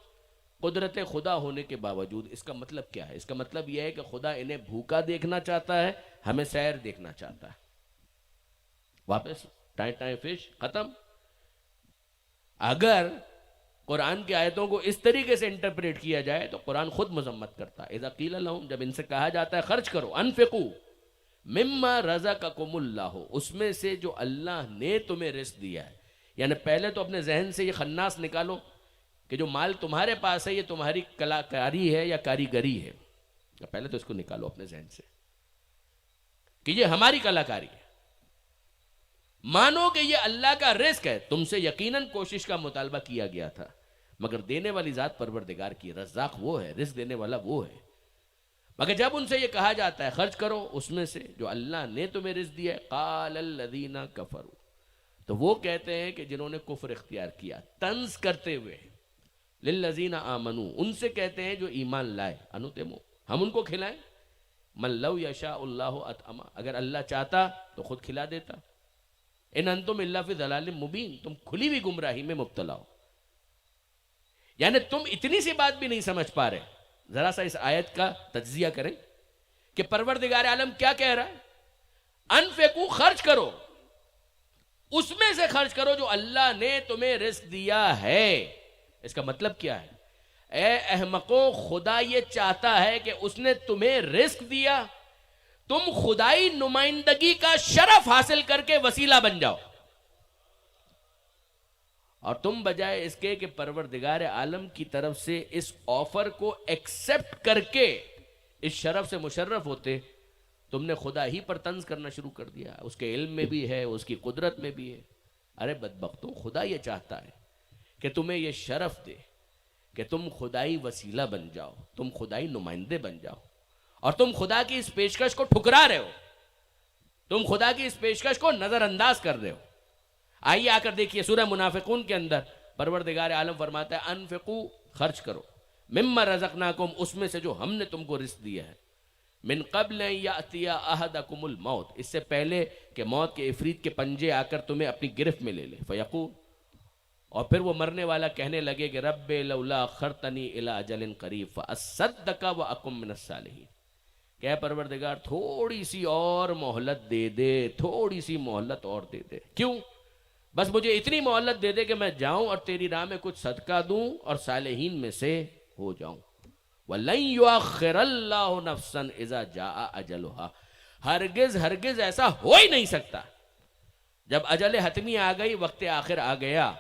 قدرت خدا ہونے کے باوجود۔ اس کا مطلب کیا ہے؟ اس کا مطلب یہ ہے کہ خدا انہیں بھوکا دیکھنا چاہتا ہے، ہمیں سیر دیکھنا چاہتا ہے۔ واپس ٹائیں ٹائیں فش ختم۔ اگر قرآن کی آیتوں کو اس طریقے سے انٹرپریٹ کیا جائے تو قرآن خود مذمت کرتا ہے۔ اذا قیل لہم، جب ان سے کہا جاتا ہے خرچ کرو، انفقوا مما رزقکم اللہ، اس میں سے جو اللہ نے تمہیں رزق دیا ہے۔ یعنی پہلے تو اپنے ذہن سے یہ خناس نکالو کہ جو مال تمہارے پاس ہے یہ تمہاری کلاکاری ہے یا کاریگری ہے، پہلے تو اس کو نکالو اپنے ذہن سے کہ یہ ہماری کلاکاری ہے۔ مانو کہ یہ اللہ کا رزق ہے، تم سے یقیناً کوشش کا مطالبہ کیا گیا تھا، مگر دینے والی ذات پروردگار کی، رزاق وہ ہے، رزق دینے والا وہ ہے۔ مگر جب ان سے یہ کہا جاتا ہے خرچ کرو اس میں سے جو اللہ نے تمہیں رزق دیا ہے، قال الذین کفروا، تو وہ کہتے ہیں کہ جنہوں نے کفر اختیار کیا، طنز کرتے ہوئے، للذین آمنوا، ان سے کہتے ہیں جو ایمان لائے، انطعم، ہم ان کو کھلائیں، من لو یشاء اللہ اطعمہ، اگر اللہ چاہتا تو خود کھلا دیتا، ان انتم الا فی ضلال مبین، تم کھلی ہوئی گمراہی میں مبتلا ہو۔ یعنی تم اتنی سی بات بھی نہیں سمجھ پا رہے۔ ذرا سا اس آیت کا تجزیہ کریں کہ پروردگار عالم کیا کہہ رہا ہے؟ انفقوا، خرچ کرو، اس میں سے خرچ کرو جو اللہ نے تمہیں رزق دیا ہے۔ اس کا مطلب کیا ہے؟ اے احمقو، خدا یہ چاہتا ہے کہ اس نے تمہیں رزق دیا، تم خدائی نمائندگی کا شرف حاصل کر کے وسیلہ بن جاؤ، اور تم بجائے اس کے کہ پروردگار عالم کی طرف سے اس آفر کو ایکسپٹ کر کے اس شرف سے مشرف ہوتے، تم نے خدا ہی پر طنز کرنا شروع کر دیا۔ اس کے علم میں بھی ہے، اس کی قدرت میں بھی ہے۔ ارے بدبختو، خدا یہ چاہتا ہے کہ تمہیں یہ شرف دے کہ تم خدائی وسیلہ بن جاؤ، تم خدائی نمائندے بن جاؤ، اور تم خدا کی اس پیشکش کو ٹھکرا رہے ہو، تم خدا کی اس پیشکش کو نظر انداز کر رہے ہو۔ آئیے آ کر دیکھیے سورہ منافقون کے اندر پروردگار عالم فرماتا ہے انفقوا، خرچ کرو، مما رزقناکم، اس میں سے جو ہم نے تم کو رزق دیا ہے۔ من قبل ان یأتی احدکم الموت، اس سے پہلے کہ موت کے عفریت کے پنجے آ کر تمہیں اپنی گرفت میں لے لے، فیقول، اور پھر وہ مرنے والا کہنے لگے کہ رب لولا اخرتنی الی اجل قریب فاصدق واکن من الصالحین، کہ اے پروردگار تھوڑی سی اور مہلت دے دے، تھوڑی سی مہلت اور دے دے، کیوں؟ بس مجھے اتنی مہلت دے دے کہ میں جاؤں اور تیری راہ میں کچھ صدقہ دوں اور صالحین میں سے ہو جاؤں۔ وَلَن يُؤَخِّرَ اللَّهُ نَفْسًا إِذَا جَاءَ أَجَلُهَا، ہرگز ہرگز ایسا ہو ہی نہیں سکتا، جب اجل حتمی آ گئی، وقت آخر آ گیا،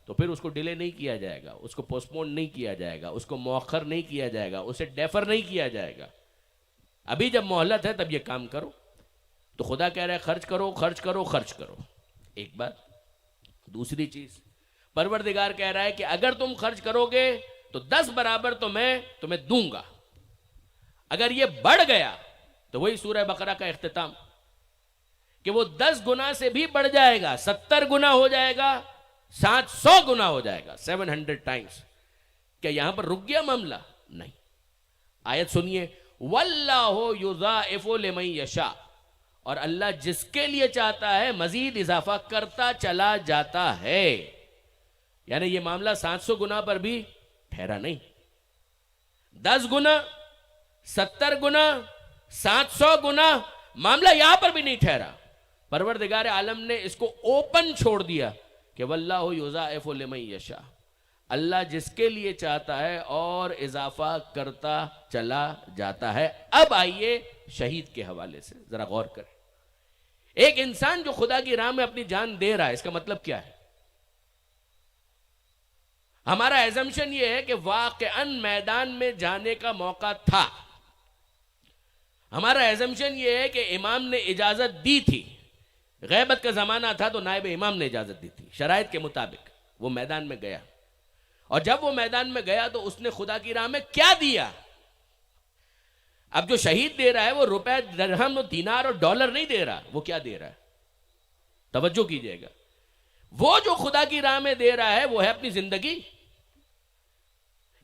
تو پھر اس کو ڈیلے نہیں کیا جائے گا، اس کو پوسٹپون نہیں کیا جائے گا، اس کو مؤخر نہیں کیا جائے گا، اسے ڈیفر نہیں کیا جائے گا۔ ابھی جب مہلت ہے تب یہ کام کرو۔ تو خدا کہہ رہا ہے خرچ کرو، خرچ کرو، خرچ کرو، ایک بات۔ دوسری چیز، پروردگار کہہ رہا ہے کہ اگر تم خرچ کرو گے تو 10 برابر تو میں تمہیں دوں گا، اگر یہ بڑھ گیا تو وہی سورہ بقرہ کا اختتام کہ وہ 10 گنا سے بھی بڑھ جائے گا، 70 گنا ہو جائے گا، 700 گنا ہو جائے گا، 700 ٹائمز۔ کیا یہاں پر رک گیا معاملہ؟ نہیں۔ آیت سنیے، وَاللَّهُ يُضَاعِفُ لِمَن يَشَاءُ، اور اللہ جس کے لیے چاہتا ہے مزید اضافہ کرتا چلا جاتا ہے۔ یعنی یہ معاملہ 700 گنا پر بھی ٹھہرا نہیں، 10 گنا، 70 گنا، 700 گنا، معاملہ یہاں پر بھی نہیں ٹھہرا۔ پروردگار عالم نے اس کو اوپن چھوڑ دیا کہ واللہ یضاعف لمن یشاء، اللہ جس کے لیے چاہتا ہے اور اضافہ کرتا چلا جاتا ہے۔ اب آئیے شہید کے حوالے سے ذرا غور کریں۔ ایک انسان جو خدا کی راہ میں اپنی جان دے رہا ہے، اس کا مطلب کیا ہے؟ ہمارا ایزمپشن یہ ہے کہ واقعاً میدان میں جانے کا موقع تھا۔ ہمارا ایزمپشن یہ ہے کہ امام نے اجازت دی تھی، غیبت کا زمانہ تھا تو نائب امام نے اجازت دی تھی، شرائط کے مطابق وہ میدان میں گیا، اور جب وہ میدان میں گیا تو اس نے خدا کی راہ میں کیا دیا؟ اب جو شہید دے رہا ہے وہ روپے، درہم، دینار اور ڈالر نہیں دے رہا، وہ کیا دے رہا ہے؟ توجہ کیجئے گا، وہ جو خدا کی راہ میں دے رہا ہے وہ ہے اپنی زندگی۔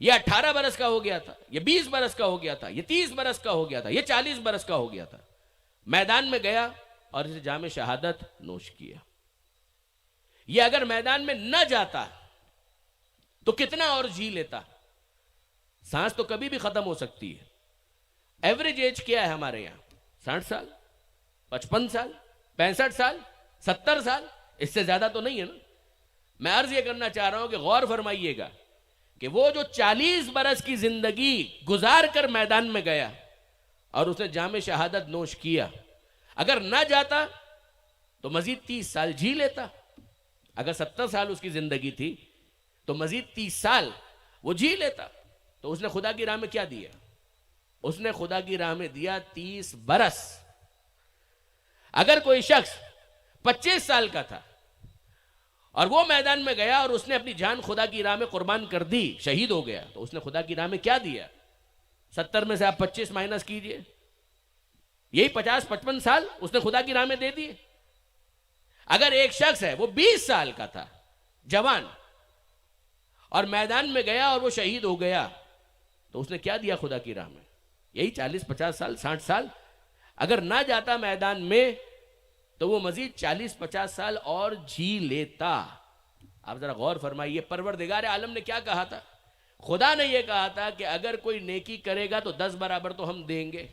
یہ 18 برس کا ہو گیا تھا، یہ 20 برس کا ہو گیا تھا، یہ 30 برس کا ہو گیا تھا، یہ 40 برس کا ہو گیا تھا، میدان میں گیا اور اسے جام شہادت نوش کیا۔ یہ اگر میدان میں نہ جاتا تو کتنا اور جی لیتا؟ سانس تو کبھی بھی ختم ہو سکتی ہے۔ ایوریج ایج کیا ہے ہمارے یہاں؟ 60 سال، 55 سال، 65 سال، 70 سال، اس سے زیادہ تو نہیں ہے نا۔ میں عرض یہ کرنا چاہ رہا ہوں کہ غور فرمائیے گا کہ وہ جو 40 برس کی زندگی گزار کر میدان میں گیا اور اس نے جام شہادت نوش کیا، اگر نہ جاتا تو مزید 30 سال جی لیتا۔ اگر 70 سال اس کی زندگی تھی تو مزید 30 سال وہ جی لیتا۔ تو اس نے خدا کی راہ میں کیا دیا؟ اس نے خدا کی راہ میں دیا 30 برس۔ اگر کوئی شخص 25 سال کا تھا اور وہ میدان میں گیا اور اس نے اپنی جان خدا کی راہ میں قربان کر دی، شہید ہو گیا، تو اس نے خدا کی راہ میں کیا دیا؟ 70 میں سے آپ 25 مائنس کیجئے، یہی 50-55 سال اس نے خدا کی راہ میں دے دیے۔ اگر ایک شخص ہے وہ 20 سال کا تھا، جوان، اور میدان میں گیا اور وہ شہید ہو گیا، تو اس نے کیا دیا خدا کی راہ میں؟ یہی 40-50 سال، 60 سال۔ اگر نہ جاتا میدان میں تو وہ مزید 40-50 سال اور جی لیتا۔ آپ ذرا غور فرمائیے، پروردگار عالم نے کیا کہا تھا؟ خدا نے یہ کہا تھا کہ اگر کوئی نیکی کرے گا تو 10 برابر تو ہم دیں گے۔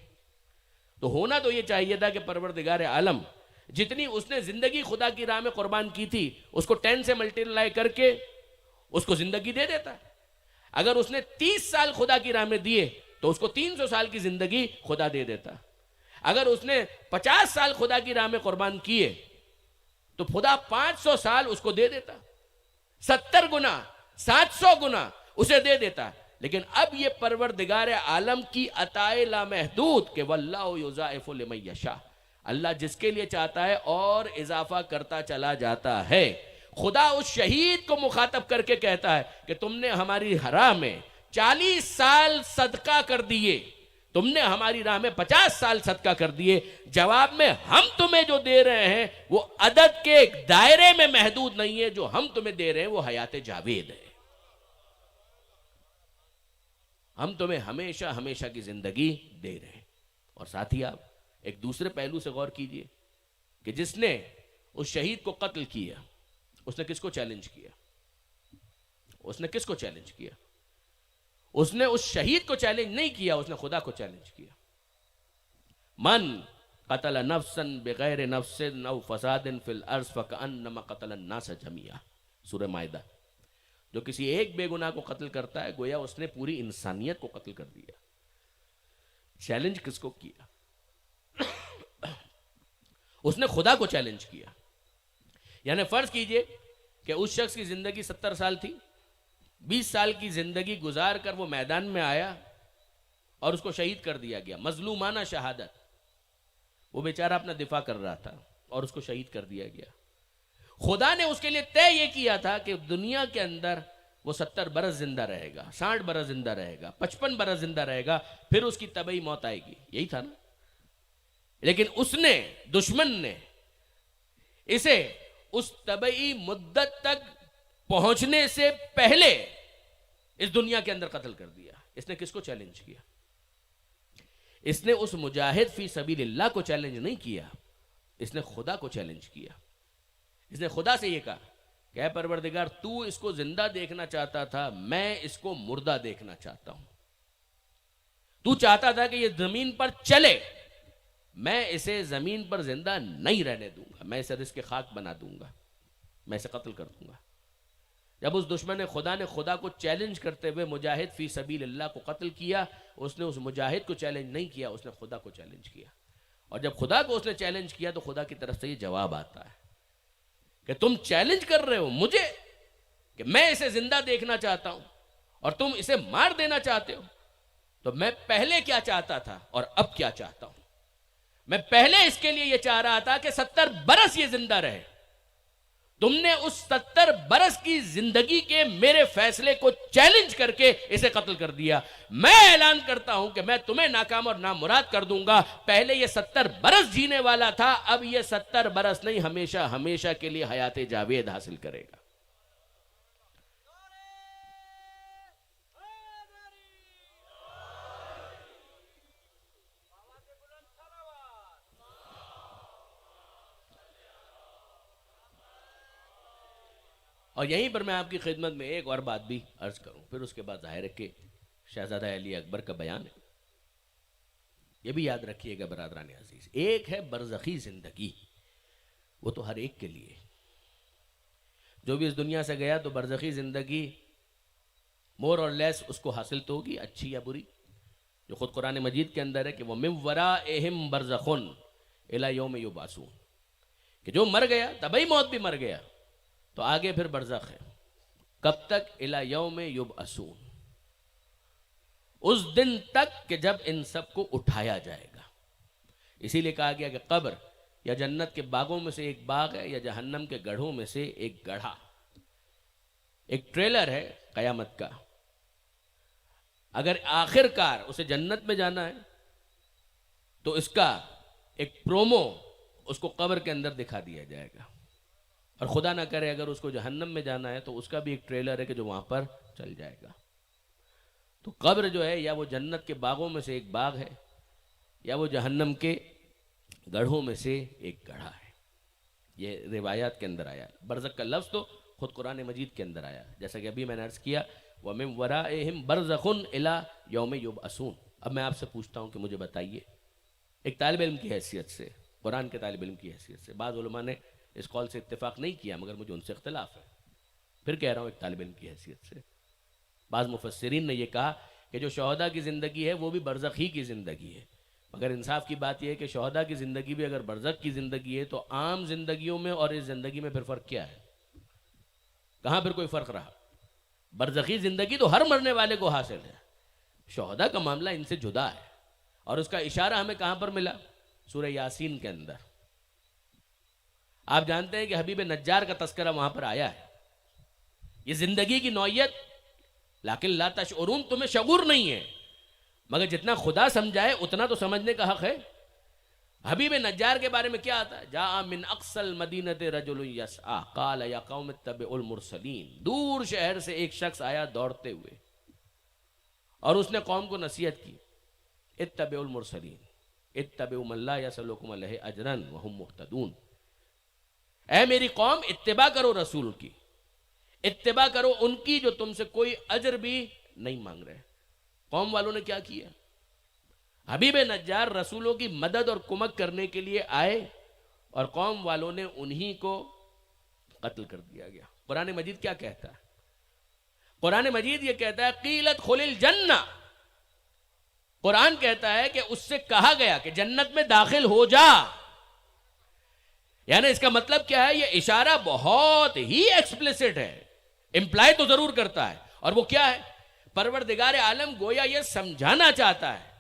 تو ہونا تو یہ چاہیے تھا کہ پروردگار عالم جتنی اس نے زندگی خدا کی راہ میں قربان کی تھی اس کو 10 سے ملٹیپلائی کر کے اس کو زندگی دے دیتا۔ اگر اس نے 30 سال خدا کی راہ میں دیے تو اس کو 300 سال کی زندگی خدا دے دیتا۔ اگر اس نے 50 سال خدا کی راہ میں قربان کیے تو خدا 500 سال اس کو دے دیتا، 70 گنا، 700 گنا اسے دے دیتا۔ لیکن اب یہ پروردگار عالم کی عطائے لامحدود کہ واللہ یضاعف لمن یشاء، اللہ جس کے لیے چاہتا ہے اور اضافہ کرتا چلا جاتا ہے۔ خدا اس شہید کو مخاطب کر کے کہتا ہے کہ تم نے ہماری راہ میں 40 سال صدقہ کر دیے، تم نے ہماری راہ میں 50 سال صدقہ کر دیے، جواب میں ہم تمہیں جو دے رہے ہیں وہ عدد کے ایک دائرے میں محدود نہیں ہے، جو ہم تمہیں دے رہے ہیں وہ حیات جاوید ہے۔ ہم تمہیں ہمیشہ ہمیشہ کی زندگی دے رہے ہیں۔ اور ساتھ ہی آپ ایک دوسرے پہلو سے غور کیجئے کہ جس نے اس شہید کو قتل کیا اس نے کس کو چیلنج کیا؟ اس نے کس کو چیلنج کیا؟ اس نے اس شہید کو چیلنج نہیں کیا، اس نے خدا کو چیلنج کیا. من قتل نفسا بغیر نفس او فساد فی الارض فکأنما قتل الناس جميعا، سورہ مائدہ. جو کسی ایک بے گناہ کو قتل کرتا ہے گویا اس نے پوری انسانیت کو قتل کر دیا. چیلنج کس کو کیا؟ اس نے خدا کو چیلنج کیا. یعنی فرض کیجئے کہ اس شخص کی زندگی 70 سال تھی، 20 سال کی زندگی گزار کر وہ میدان میں آیا اور اس کو شہید کر دیا گیا. مظلومانہ شہادت. وہ بیچارہ اپنا دفاع کر رہا تھا اور اس کو شہید کر دیا گیا. خدا نے اس کے لیے طے یہ کیا تھا کہ دنیا کے اندر وہ 70 برس زندہ رہے گا، 60 برس زندہ رہے گا، 55 برس زندہ رہے گا، پھر اس کی طبعی موت آئے گی. یہی تھا نا. لیکن اس نے، دشمن نے اسے اس طبعی مدت تک پہنچنے سے پہلے اس دنیا کے اندر قتل کر دیا. اس نے کس کو چیلنج کیا؟ اس نے اس مجاہد فی سبیل اللہ کو چیلنج نہیں کیا، اس نے خدا کو چیلنج کیا. اس نے خدا سے یہ کہا کہ اے پروردگار تو اس کو زندہ دیکھنا چاہتا تھا، میں اس کو مردہ دیکھنا چاہتا ہوں. تو چاہتا تھا کہ یہ زمین پر چلے، میں اسے زمین پر زندہ نہیں رہنے دوں گا، میں اسے رزق خاک بنا دوں گا، میں اسے قتل کر دوں گا. جب اس دشمن خدا نے خدا کو چیلنج کرتے ہوئے مجاہد فی سبیل اللہ کو قتل کیا، اس نے اس مجاہد کو چیلنج نہیں کیا، اس نے خدا کو چیلنج کیا. اور جب خدا کو اس نے چیلنج کیا تو خدا کی طرف سے یہ جواب آتا ہے کہ تم چیلنج کر رہے ہو مجھے کہ میں اسے زندہ دیکھنا چاہتا ہوں اور تم اسے مار دینا چاہتے ہو. تو میں پہلے کیا چاہتا تھا اور اب کیا چاہتا ہوں. میں پہلے اس کے لیے یہ چاہ رہا تھا کہ 70 برس یہ زندہ رہے. تم نے اس 70 برس کی زندگی کے میرے فیصلے کو چیلنج کر کے اسے قتل کر دیا. میں اعلان کرتا ہوں کہ میں تمہیں ناکام اور نامراد کر دوں گا. پہلے یہ 70 برس جینے والا تھا، اب یہ 70 برس نہیں، ہمیشہ ہمیشہ کے لیے حیات جاوید حاصل کرے گا. اور یہیں پر میں آپ کی خدمت میں ایک اور بات بھی عرض کروں، پھر اس کے بعد ظاہر ہے کہ شہزادہ علی اکبر کا بیان ہے. یہ بھی یاد رکھیے گا برادران عزیز، ایک ہے برزخی زندگی، وہ تو ہر ایک کے لیے. جو بھی اس دنیا سے گیا تو برزخی زندگی مور اور لیس اس کو حاصل تو ہوگی، اچھی یا بری. جو خود قرآن مجید کے اندر ہے کہ وہ من ورائہم برزخن الی یوم یبعثون، کہ جو مر گیا طبعی موت بھی مر گیا تو آگے پھر برزخ ہے. کب تک؟ الی یوم یبعثون، اس دن تک کہ جب ان سب کو اٹھایا جائے گا. اسی لیے کہا گیا کہ قبر یا جنت کے باغوں میں سے ایک باغ ہے یا جہنم کے گڑھوں میں سے ایک گڑھا. ایک ٹریلر ہے قیامت کا. اگر آخر کار اسے جنت میں جانا ہے تو اس کا ایک پرومو اس کو قبر کے اندر دکھا دیا جائے گا. اور خدا نہ کرے اگر اس کو جہنم میں جانا ہے تو اس کا بھی ایک ٹریلر ہے کہ جو وہاں پر چل جائے گا. تو قبر جو ہے یا وہ جنت کے باغوں میں سے ایک باغ ہے یا وہ جہنم کے گڑھوں میں سے ایک گڑھا ہے. یہ روایات کے اندر آیا. برزخ کا لفظ تو خود قرآن مجید کے اندر آیا، جیسا کہ ابھی میں نے عرض کیا وَمِن وَرَائِهِمْ بَرْزَخٌ إِلَى يَوْمِ يُبْعَثُونَ. اب میں آپ سے پوچھتا ہوں کہ مجھے بتائیے ایک طالب علم کی حیثیت سے، قرآن کے طالب علم کی حیثیت سے، بعض علماء نے اس قول سے اتفاق نہیں کیا مگر مجھے ان سے اختلاف ہے، پھر کہہ رہا ہوں ایک طالب علم کی حیثیت سے. بعض مفسرین نے یہ کہا کہ جو شہداء کی زندگی ہے وہ بھی برزخ ہی کی زندگی ہے. مگر انصاف کی بات یہ ہے کہ شہداء کی زندگی بھی اگر برزخ کی زندگی ہے تو عام زندگیوں میں اور اس زندگی میں پھر فرق کیا ہے؟ کہاں پھر کوئی فرق رہا؟ برزخی زندگی تو ہر مرنے والے کو حاصل ہے، شہداء کا معاملہ ان سے جدا ہے. اور اس کا اشارہ ہمیں کہاں پر ملا؟ سورہ یاسین کے اندر. آپ جانتے ہیں کہ حبیب نجار کا تذکرہ وہاں پر آیا ہے. یہ زندگی کی نوعیت لیکن لا تشعرون، تمہیں شعور نہیں ہے، مگر جتنا خدا سمجھائے اتنا تو سمجھنے کا حق ہے. حبیب نجار کے بارے میں کیا آتا ہے؟ جاء من اقصى المدینة رجل یسعی قال یا قوم اتبعوا المرسلین. دور شہر سے ایک شخص آیا دوڑتے ہوئے اور اس نے قوم کو نصیحت کی اتبعوا المرسلین، اتبعوا من لا یسألکم علیہ اجرا وہم مہتدون، اے میری قوم اتباع کرو رسول کی، اتباع کرو ان کی جو تم سے کوئی اجر بھی نہیں مانگ رہے۔ قوم والوں نے کیا کیا؟ حبیب نجار رسولوں کی مدد اور کمک کرنے کے لیے آئے اور قوم والوں نے انہی کو قتل کر دیا گیا۔ قرآن مجید کیا کہتا ہے؟ قرآن مجید یہ کہتا ہے قیلت خل الجنہ، قرآن کہتا ہے کہ اس سے کہا گیا کہ جنت میں داخل ہو جا۔ یعنی اس کا مطلب کیا ہے؟ یہ اشارہ بہت ہی ایکسپلیسٹ ہے، امپلائی تو ضرور کرتا ہے، اور وہ کیا ہے؟ پروردگار عالم گویا یہ سمجھانا چاہتا ہے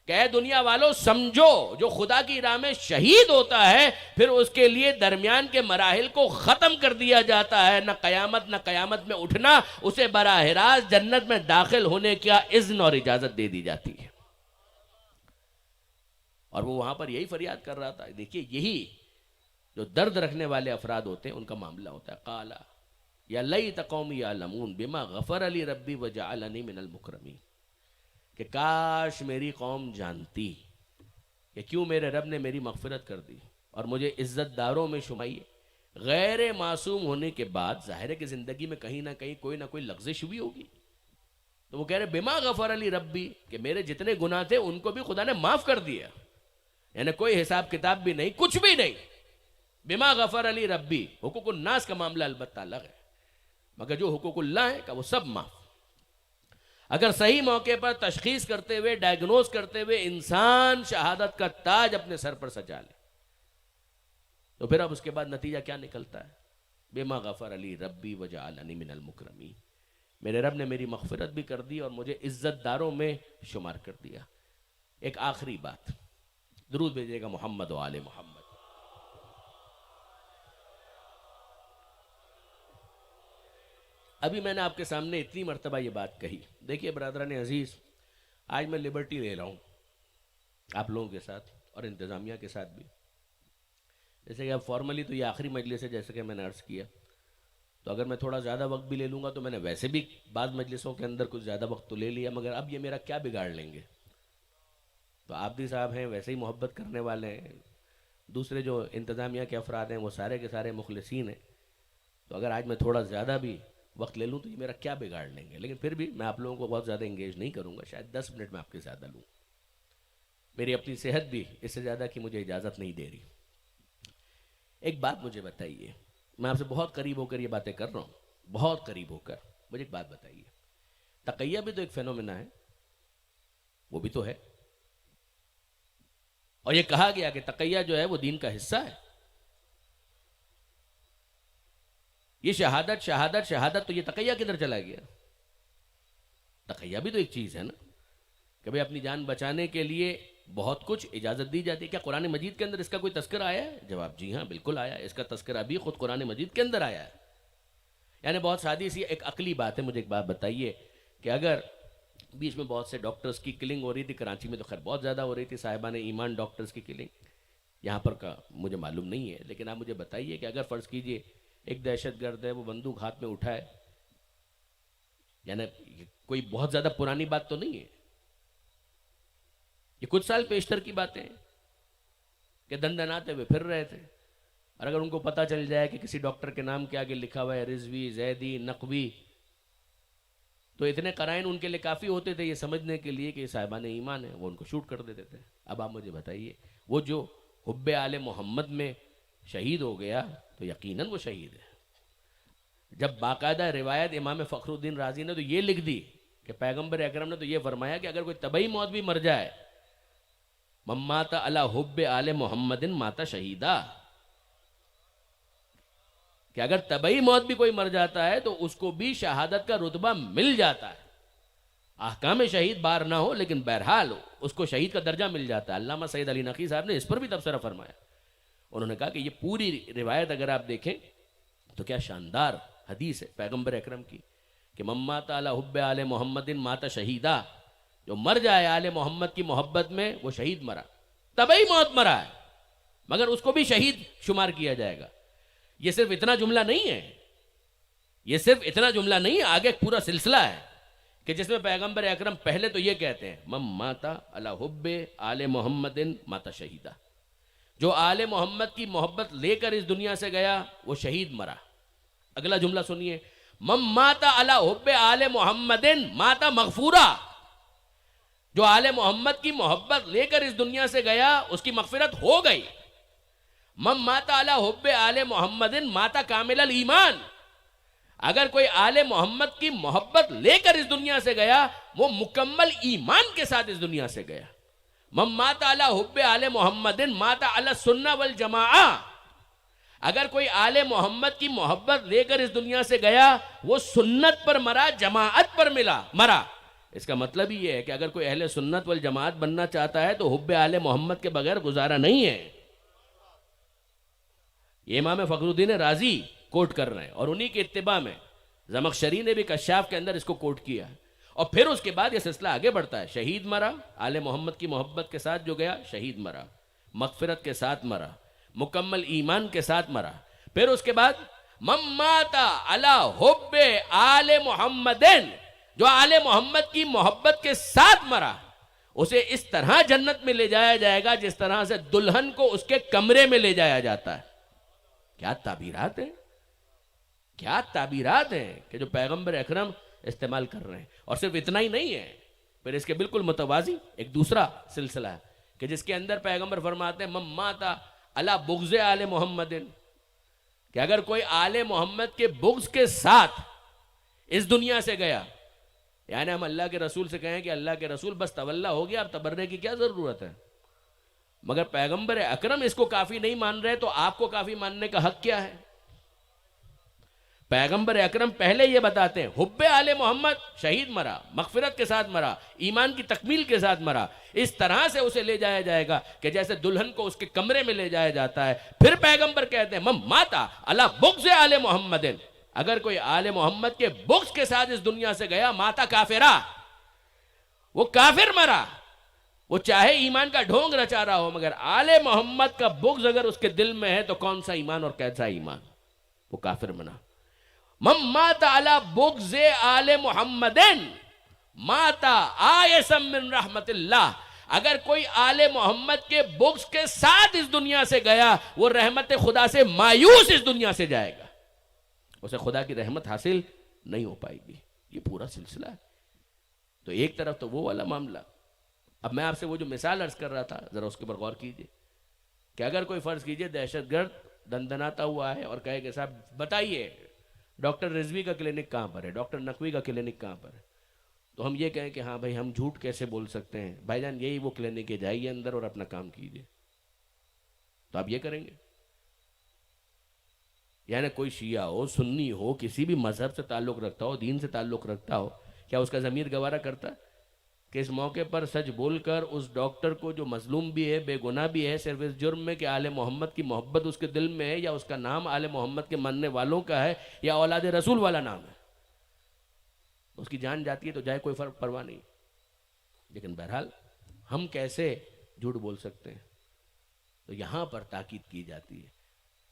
کہ اے دنیا والوں سمجھو، جو خدا کی راہ میں شہید ہوتا ہے پھر اس کے لیے درمیان کے مراحل کو ختم کر دیا جاتا ہے، نہ قیامت میں اٹھنا، اسے براہ راست جنت میں داخل ہونے کا اذن اور اجازت دے دی جاتی ہے۔ اور وہ وہاں پر یہی فریاد کر رہا تھا۔ دیکھیے یہی جو درد رکھنے والے افراد ہوتے ہیں ان کا معاملہ ہوتا ہے۔ قالا یا لیت قومی یعلمون بما غفر لی ربی وجعلنی من المکرمین، کہ کاش میری قوم جانتی کہ کیوں میرے رب نے میری مغفرت کر دی اور مجھے عزت داروں میں شمائی۔ غیر معصوم ہونے کے بعد ظاہر ہے کہ زندگی میں کہیں نہ کہیں کوئی نہ کوئی لغزش ہوئی ہوگی، تو وہ کہہ رہے بما غفر لی ربی، کہ میرے جتنے گناہ تھے ان کو بھی خدا نے معاف کر دیا، یعنی کوئی حساب کتاب بھی نہیں، کچھ بھی نہیں۔ بما غفر لی ربی، حقوق الناس کا معاملہ البتہ الگ ہے، مگر جو حقوق اللہ ہے کہ وہ سب معاف۔ اگر صحیح موقع پر تشخیص کرتے ہوئے، ڈائیگنوز کرتے ہوئے انسان شہادت کا تاج اپنے سر پر سجا لے، تو پھر اب اس کے بعد نتیجہ کیا نکلتا ہے؟ بما غفر لی ربی وجعلنی من المکرمین، میرے رب نے میری مغفرت بھی کر دی اور مجھے عزت داروں میں شمار کر دیا۔ ایک آخری بات، درود بھیجیے گا محمد و آل محمد۔ ابھی میں نے آپ کے سامنے اتنی مرتبہ یہ بات کہی، دیکھیے برادران عزیز، آج میں لبرٹی لے رہا ہوں آپ لوگوں کے ساتھ اور انتظامیہ کے ساتھ بھی، جیسے کہ اب فارملی تو یہ آخری مجلس ہے جیسے کہ میں نے عرض کیا، تو اگر میں تھوڑا زیادہ وقت بھی لے لوں گا تو میں نے ویسے بھی بعض مجلسوں کے اندر کچھ زیادہ وقت تو لے لیا، مگر اب یہ میرا کیا بگاڑ لیں گے؟ تو آپ بھی صاحب ہیں، ویسے ہی محبت کرنے والے ہیں، دوسرے جو انتظامیہ کے افراد ہیں وہ سارے کے سارے مخلصین ہیں، تو اگر آج میں تھوڑا زیادہ بھی وقت لے لوں تو یہ میرا کیا بگاڑ لیں گے؟ لیکن پھر بھی میں آپ لوگوں کو بہت زیادہ انگیج نہیں کروں گا، شاید 10 منٹ میں آپ کے زیادہ لوں، میری اپنی صحت بھی اس سے زیادہ کی مجھے اجازت نہیں دے رہی۔ ایک بات مجھے بتائیے، میں آپ سے بہت قریب ہو کر یہ باتیں کر رہا ہوں، بہت قریب ہو کر، مجھے ایک بات بتائیے، تقیہ بھی تو ایک فینومینا ہے، وہ بھی تو ہے، اور یہ کہا گیا کہ تقیہ جو ہے وہ دین کا حصہ ہے۔ یہ شہادت شہادت شہادت، تو یہ تقیہ کدھر چلا گیا؟ تقیہ بھی تو ایک چیز ہے نا، کہ بھئی اپنی جان بچانے کے لیے بہت کچھ اجازت دی جاتی ہے۔ کیا قرآن مجید کے اندر اس کا کوئی تذکرہ آیا ہے؟ جواب جی ہاں بالکل آیا ہے، اس کا تذکرہ بھی خود قرآن مجید کے اندر آیا ہے۔ یعنی بہت سادی سی ایک عقلی بات ہے، مجھے ایک بات بتائیے کہ اگر بیچ میں بہت سے ڈاکٹرز کی کلنگ ہو رہی تھی، کراچی میں تو خیر بہت زیادہ ہو رہی تھی، صاحبان ایمان ڈاکٹرز کی کلنگ، یہاں پر کا مجھے معلوم نہیں ہے، لیکن آپ مجھے بتائیے کہ اگر فرض کیجئے ایک دہشت گرد ہے، وہ بندوق ہاتھ میں اٹھائے، یعنی کوئی بہت زیادہ پرانی بات تو نہیں ہے، یہ کچھ سال پیشتر کی باتیں ہیں کہ دندناتے ہوئے پھر رہے تھے، اور اگر ان کو پتہ چل جائے کہ کسی ڈاکٹر کے نام کے آگے لکھا ہوا ہے رضوی، زیدی، نقوی، تو اتنے قرائن ان کے لیے کافی ہوتے تھے یہ سمجھنے کے لیے کہ یہ صاحبان ایمان ہیں، وہ ان کو شوٹ کر دیتے تھے۔ اب آپ مجھے بتائیے، وہ جو حب آل محمد میں شہید ہو گیا تو یقیناً وہ شہید ہے۔ جب باقاعدہ روایت امام فخر الدین رازی نے تو یہ لکھ دی کہ پیغمبر اکرم نے تو یہ فرمایا کہ اگر کوئی طبعی موت بھی مر جائے، من مات علی حب آل محمد مات شہیدہ، کہ اگر طبعی موت بھی کوئی مر جاتا ہے تو اس کو بھی شہادت کا رتبہ مل جاتا ہے، احکام شہید بار نہ ہو لیکن بہرحال اس کو شہید کا درجہ مل جاتا ہے۔ علامہ سید علی نقی صاحب نے اس پر بھی تبصرہ فرمایا، انہوں نے کہا کہ یہ پوری روایت اگر آپ دیکھیں تو کیا شاندار حدیث ہے پیغمبر اکرم کی کہ من مات علی حب آل محمد مات شہیدہ، جو مر جائے آل محمد کی محبت میں وہ شہید مرا، طبعی موت مرا ہے مگر اس کو بھی شہید شمار کیا جائے گا۔ یہ صرف اتنا جملہ نہیں ہے، یہ صرف اتنا جملہ نہیں ہے، آگے پورا سلسلہ ہے کہ جس میں پیغمبر اکرم پہلے تو یہ کہتے ہیں من ماتا علی حب آل محمد ماتا شہیدہ، جو آل محمد کی محبت لے کر اس دنیا سے گیا وہ شہید مرا۔ اگلا جملہ سنیے، من ماتا علی حب آل محمد ماتا مغفورا، جو آل محمد کی محبت لے کر اس دنیا سے گیا اس کی مغفرت ہو گئی۔ من ماتا علی حب آل محمد ماتا کامل الایمان، اگر کوئی آل محمد کی محبت لے کر اس دنیا سے گیا وہ مکمل ایمان کے ساتھ اس دنیا سے گیا۔ من ماتا علی حب آل محمد ماتا علی السنہ والجماعہ، اگر کوئی آل محمد کی محبت لے کر اس دنیا سے گیا وہ سنت پر مرا، جماعت پر مرا۔ اس کا مطلب یہ ہے کہ اگر کوئی اہل سنت والجماعت بننا چاہتا ہے تو حب آل محمد کے بغیر گزارا نہیں ہے۔ یہ امام فخر الدین رازی کوٹ کر رہے ہیں، اور انہی کے اتباع میں زمخشری نے بھی کشاف کے اندر اس کو کوٹ کیا، اور پھر اس کے بعد یہ سلسلہ آگے بڑھتا ہے۔ شہید مرا، آل محمد کی محبت کے ساتھ جو گیا شہید مرا، مغفرت کے ساتھ مرا، مکمل ایمان کے ساتھ مرا۔ پھر اس کے بعد من ماتا علی حب آل محمد، جو آل محمد کی محبت کے ساتھ مرا اسے اس طرح جنت میں لے جایا جائے گا جس طرح سے دلہن کو اس کے کمرے میں لے جایا جاتا ہے۔ کیا تعبیرات ہیں، کیا تعبیرات ہیں کہ جو پیغمبر اکرم استعمال کر رہے ہیں۔ اور صرف اتنا ہی نہیں ہے، پھر اس کے بالکل متوازی ایک دوسرا سلسلہ ہے کہ جس کے اندر پیغمبر فرماتے ہیں من ماتا علی بغض آل محمد، کہ اگر کوئی آل محمد کے بغض کے ساتھ اس دنیا سے گیا، یعنی ہم اللہ کے رسول سے کہیں کہ اللہ کے رسول بس تولا ہو گیا، اب تبرے کی کیا ضرورت ہے، مگر پیغمبر اکرم اس کو کافی نہیں مان رہے تو آپ کو کافی ماننے کا حق کیا ہے؟ پیغمبر اکرم پہلے یہ بتاتے ہیں حب آل محمد، شہید مرا، مغفرت کے ساتھ مرا، ایمان کی تکمیل کے ساتھ مرا، اس طرح سے اسے لے جایا جائے گا کہ جیسے دلہن کو اس کے کمرے میں لے جایا جاتا ہے۔ پھر پیغمبر کہتے ہیں من ماتا علی بغض آل محمد، اگر کوئی آل محمد کے بغض کے ساتھ اس دنیا سے گیا ماتا کافرہ، وہ کافر مرا، وہ چاہے ایمان کا ڈھونگ رچا رہا ہو، مگر آل محمد کا بغض اگر اس کے دل میں ہے تو کون سا ایمان اور کیسا ایمان، وہ کافر بنا۔ من ماتا علی بغض آل محمد ماتا آیسا من رحمت اللہ، اگر کوئی آل محمد کے بغض کے ساتھ اس دنیا سے گیا وہ رحمت خدا سے مایوس اس دنیا سے جائے گا، اسے خدا کی رحمت حاصل نہیں ہو پائے گی۔ یہ پورا سلسلہ ہے۔ تو ایک طرف تو وہ والا معاملہ، اب میں آپ سے وہ جو مثال عرض کر رہا تھا ذرا اس کے پر غور کیجئے کہ اگر کوئی فرض کیجئے دہشت گرد دندناتا ہوا ہے اور کہے کہ صاحب بتائیے ڈاکٹر رضوی کا کلینک کہاں پر ہے، ڈاکٹر نقوی کا کلینک کہاں پر ہے، تو ہم یہ کہیں کہ ہاں بھائی ہم جھوٹ کیسے بول سکتے ہیں، بھائی جان یہی وہ کلینک ہے، جائیے اندر اور اپنا کام کیجئے، تو آپ یہ کریں گے؟ یعنی کوئی شیعہ ہو، سنی ہو، کسی بھی مذہب سے تعلق رکھتا ہو، دین سے تعلق رکھتا ہو، کیا اس کا ضمیر گوارا کرتا ہے کہ اس موقع پر سچ بول کر اس ڈاکٹر کو جو مظلوم بھی ہے، بے گناہ بھی ہے، صرف اس جرم میں کہ آل محمد کی محبت اس کے دل میں ہے، یا اس کا نام آل محمد کے ماننے والوں کا ہے، یا اولاد رسول والا نام ہے، اس کی جان جاتی ہے تو جائے، کوئی فرق پرواہ نہیں۔ لیکن بہرحال ہم کیسے جھوٹ بول سکتے ہیں؟ تو یہاں پر تاکید کی جاتی ہے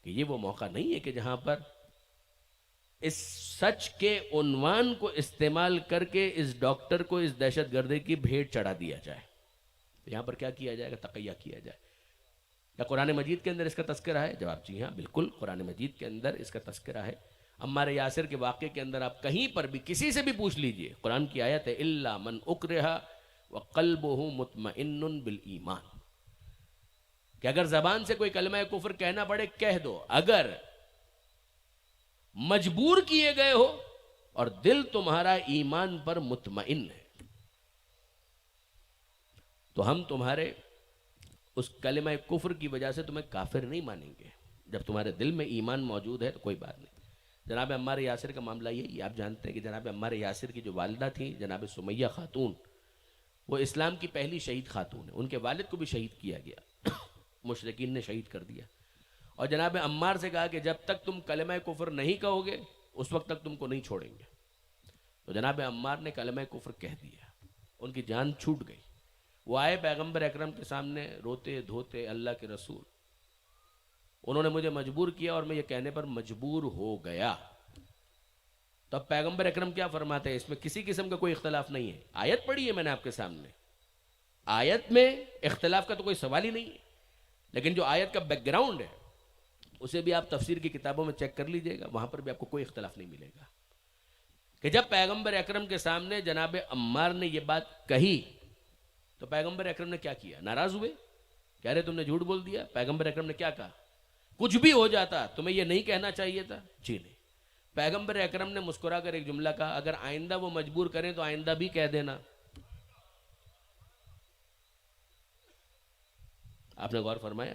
کہ یہ وہ موقع نہیں ہے کہ جہاں پر اس سچ کے عنوان کو استعمال کر کے اس ڈاکٹر کو اس دہشت گردی کی بھیٹ چڑھا دیا جائے۔ یہاں پر کیا کیا جائے گا؟ تقیہ کیا جائے۔ کیا قرآن مجید کے اندر اس کا تذکرہ ہے؟ جواب جی ہاں، بالکل قرآن مجید کے اندر اس کا تذکرہ ہے۔ عمار یاسر کے واقعے کے اندر آپ کہیں پر بھی کسی سے بھی پوچھ لیجئے، قرآن کی آیت ہے الا من اکرہ وقلبہ مطمئن بالایمان، کہ اگر زبان سے کوئی کلمہ کفر کہنا پڑے کہہ دو، اگر مجبور کیے گئے ہو اور دل تمہارا ایمان پر مطمئن ہے تو ہم تمہارے اس کلمہ کفر کی وجہ سے تمہیں کافر نہیں مانیں گے۔ جب تمہارے دل میں ایمان موجود ہے تو کوئی بات نہیں۔ جناب عمار یاسر کا معاملہ یہی، آپ جانتے ہیں کہ جناب عمار یاسر کی جو والدہ تھیں جناب سمیہ خاتون، وہ اسلام کی پہلی شہید خاتون ہے، ان کے والد کو بھی شہید کیا گیا، مشرکین نے شہید کر دیا، اور جناب عمار سے کہا کہ جب تک تم کلمہ کفر نہیں کہو گے اس وقت تک تم کو نہیں چھوڑیں گے۔ تو جناب عمار نے کلمہ کفر کہہ دیا، ان کی جان چھوٹ گئی۔ وہ آئے پیغمبر اکرم کے سامنے روتے دھوتے، اللہ کے رسول انہوں نے مجھے مجبور کیا اور میں یہ کہنے پر مجبور ہو گیا۔ تو اب پیغمبر اکرم کیا فرماتے ہیں؟ اس میں کسی قسم کا کوئی اختلاف نہیں ہے. آیت پڑھی ہے میں نے آپ کے سامنے، آیت میں اختلاف کا تو کوئی سوال ہی نہیں ہے. لیکن جو آیت کا بیک گراؤنڈ ہے اسے بھی آپ تفسیر کی کتابوں میں چیک کر لیجئے گا، وہاں پر بھی آپ کو کوئی اختلاف نہیں ملے گا کہ جب پیغمبر اکرم کے سامنے جناب عمار نے یہ بات کہی تو پیغمبر اکرم نے کیا کیا؟ ناراض ہوئے، کہہ رہے تم نے جھوٹ بول دیا. پیغمبر اکرم نے کیا کہا؟ کچھ بھی ہو جاتا تمہیں یہ نہیں کہنا چاہیے تھا. جی نہیں. پیغمبر اکرم نے مسکرا کر ایک جملہ کہا، اگر آئندہ وہ مجبور کریں تو آئندہ بھی کہہ دینا. آپ نے غور فرمایا؟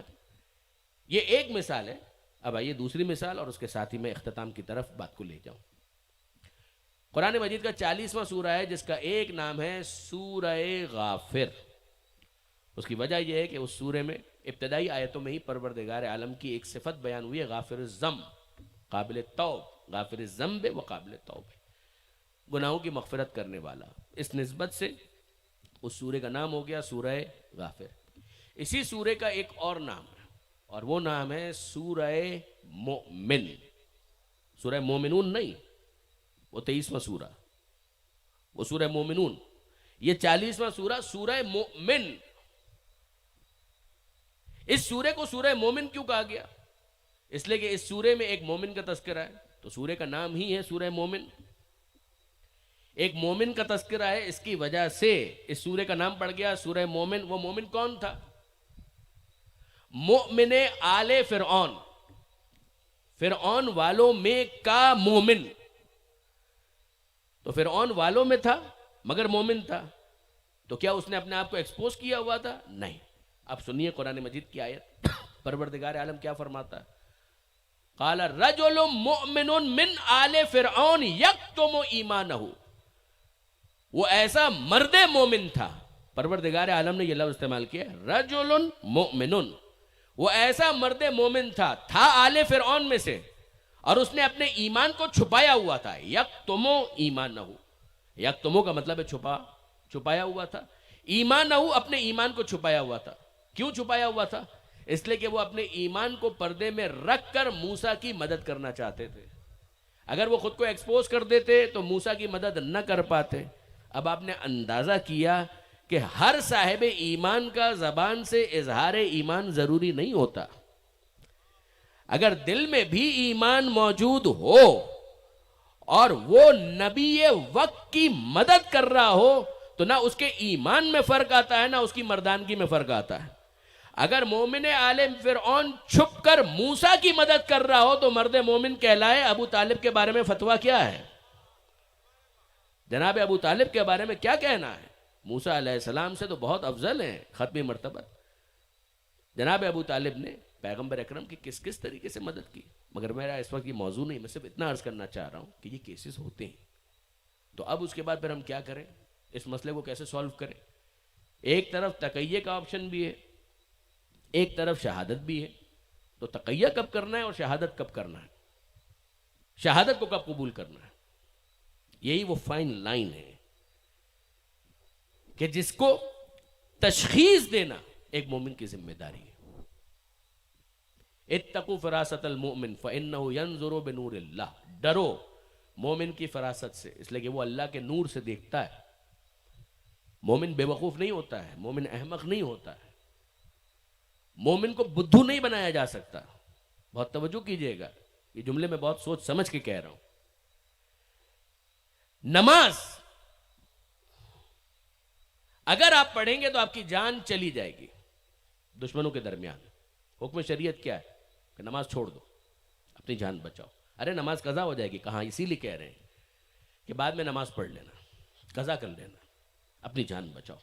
یہ ایک مثال ہے. اب آئیے دوسری مثال اور اس کے ساتھ ہی میں اختتام کی طرف بات کو لے جاؤں. قرآن مجید کا 40واں سورہ ہے جس کا ایک نام ہے سورہ غافر. اس کی وجہ یہ ہے کہ اس سورے میں ابتدائی آیتوں میں ہی پروردگار عالم کی ایک صفت بیان ہوئی ہے، غافر الذنب، قابل توب، غافر الذنب و قابل توب، گناہوں کی مغفرت کرنے والا. اس نسبت سے اس سورے کا نام ہو گیا سورہ غافر. اسی سورے کا ایک اور نام ہے اور وہ نام ہے سورہ مومن. سورہ مومنون نہیں، وہ 23واں سورہ، وہ سورہ مومنون. یہ 40واں سورہ سورہ مومن. اس سورے کو سورہ مومن کیوں کہا گیا؟ اس لیے کہ اس سورے میں ایک مومن کا تذکرہ ہے، تو سورے کا نام ہی ہے سورہ مومن. ایک مومن کا تذکرہ ہے، اس کی وجہ سے اس سورے کا نام پڑ گیا سورہ مومن. وہ مومن کون تھا؟ مومن آل فرعون، فرعون والوں میں کا مومن. تو فرعون والوں میں تھا مگر مومن تھا. تو کیا اس نے اپنے آپ کو ایکسپوز کیا ہوا تھا؟ نہیں. اب سنیے قرآن مجید کی آیت. پروردگار عالم کیا فرماتا ہے؟ قال رجل مؤمن من آل فرعون یکتم ایمانہ. وہ ایسا مرد مومن تھا، پروردگار عالم نے یہ لفظ استعمال کیا، رجل مؤمن. وہ ایسا مرد مومن تھا آل فرعون میں سے، اور اس نے اپنے ایمان کو چھپایا ہوا تھا. یکتم ایمانہ، یکتم کا مطلب ہے چھپایا ہوا تھا. ایمانہ، اپنے ایمان کو چھپایا ہوا تھا. کیوں چھپایا ہوا تھا؟ اس لیے کہ وہ اپنے ایمان کو پردے میں رکھ کر موسیٰ کی مدد کرنا چاہتے تھے. اگر وہ خود کو ایکسپوز کر دیتے تو موسیٰ کی مدد نہ کر پاتے. اب آپ نے اندازہ کیا کہ ہر صاحب ایمان کا زبان سے اظہار ایمان ضروری نہیں ہوتا. اگر دل میں بھی ایمان موجود ہو اور وہ نبی وقت کی مدد کر رہا ہو تو نہ اس کے ایمان میں فرق آتا ہے نہ اس کی مردانگی میں فرق آتا ہے. اگر مومن آل فرعون چھپ کر موسیٰ کی مدد کر رہا ہو تو مرد مومن کہلائے. ابو طالب کے بارے میں فتویٰ کیا ہے؟ جناب ابو طالب کے بارے میں کیا کہنا ہے؟ موسیٰ علیہ السلام سے تو بہت افضل ہیں ختمی مرتبہ. جناب ابو طالب نے پیغمبر اکرم کی کس کس طریقے سے مدد کی. مگر میرا اس وقت یہ موضوع نہیں، میں صرف اتنا عرض کرنا چاہ رہا ہوں کہ یہ کیسز ہوتے ہیں. تو اب اس کے بعد پھر ہم کیا کریں؟ اس مسئلے کو کیسے سولو کریں؟ ایک طرف تقیہ کا آپشن بھی ہے، ایک طرف شہادت بھی ہے. تو تقیہ کب کرنا ہے اور شہادت کب کرنا ہے؟ شہادت کو کب قبول کرنا ہے؟ یہی وہ فائن لائن ہے کہ جس کو تشخیص دینا ایک مومن کی ذمہ داری ہے. اتقوا فراست المؤمن فإنه ينظر بنور اللہ. ڈرو مومن کی فراست سے، اس لیے کہ وہ اللہ کے نور سے دیکھتا ہے. مومن بے وقوف نہیں ہوتا ہے، مومن احمق نہیں ہوتا ہے، مومن کو بدھو نہیں بنایا جا سکتا. بہت توجہ کیجئے گا، یہ جملے میں بہت سوچ سمجھ کے کہہ رہا ہوں. نماز اگر آپ پڑھیں گے تو آپ کی جان چلی جائے گی دشمنوں کے درمیان. حکم شریعت کیا ہے کہ نماز چھوڑ دو، اپنی جان بچاؤ. ارے نماز قضا ہو جائے گی، کہاں؟ اسی لیے کہہ رہے ہیں کہ بعد میں نماز پڑھ لینا، قضا کر لینا، اپنی جان بچاؤ.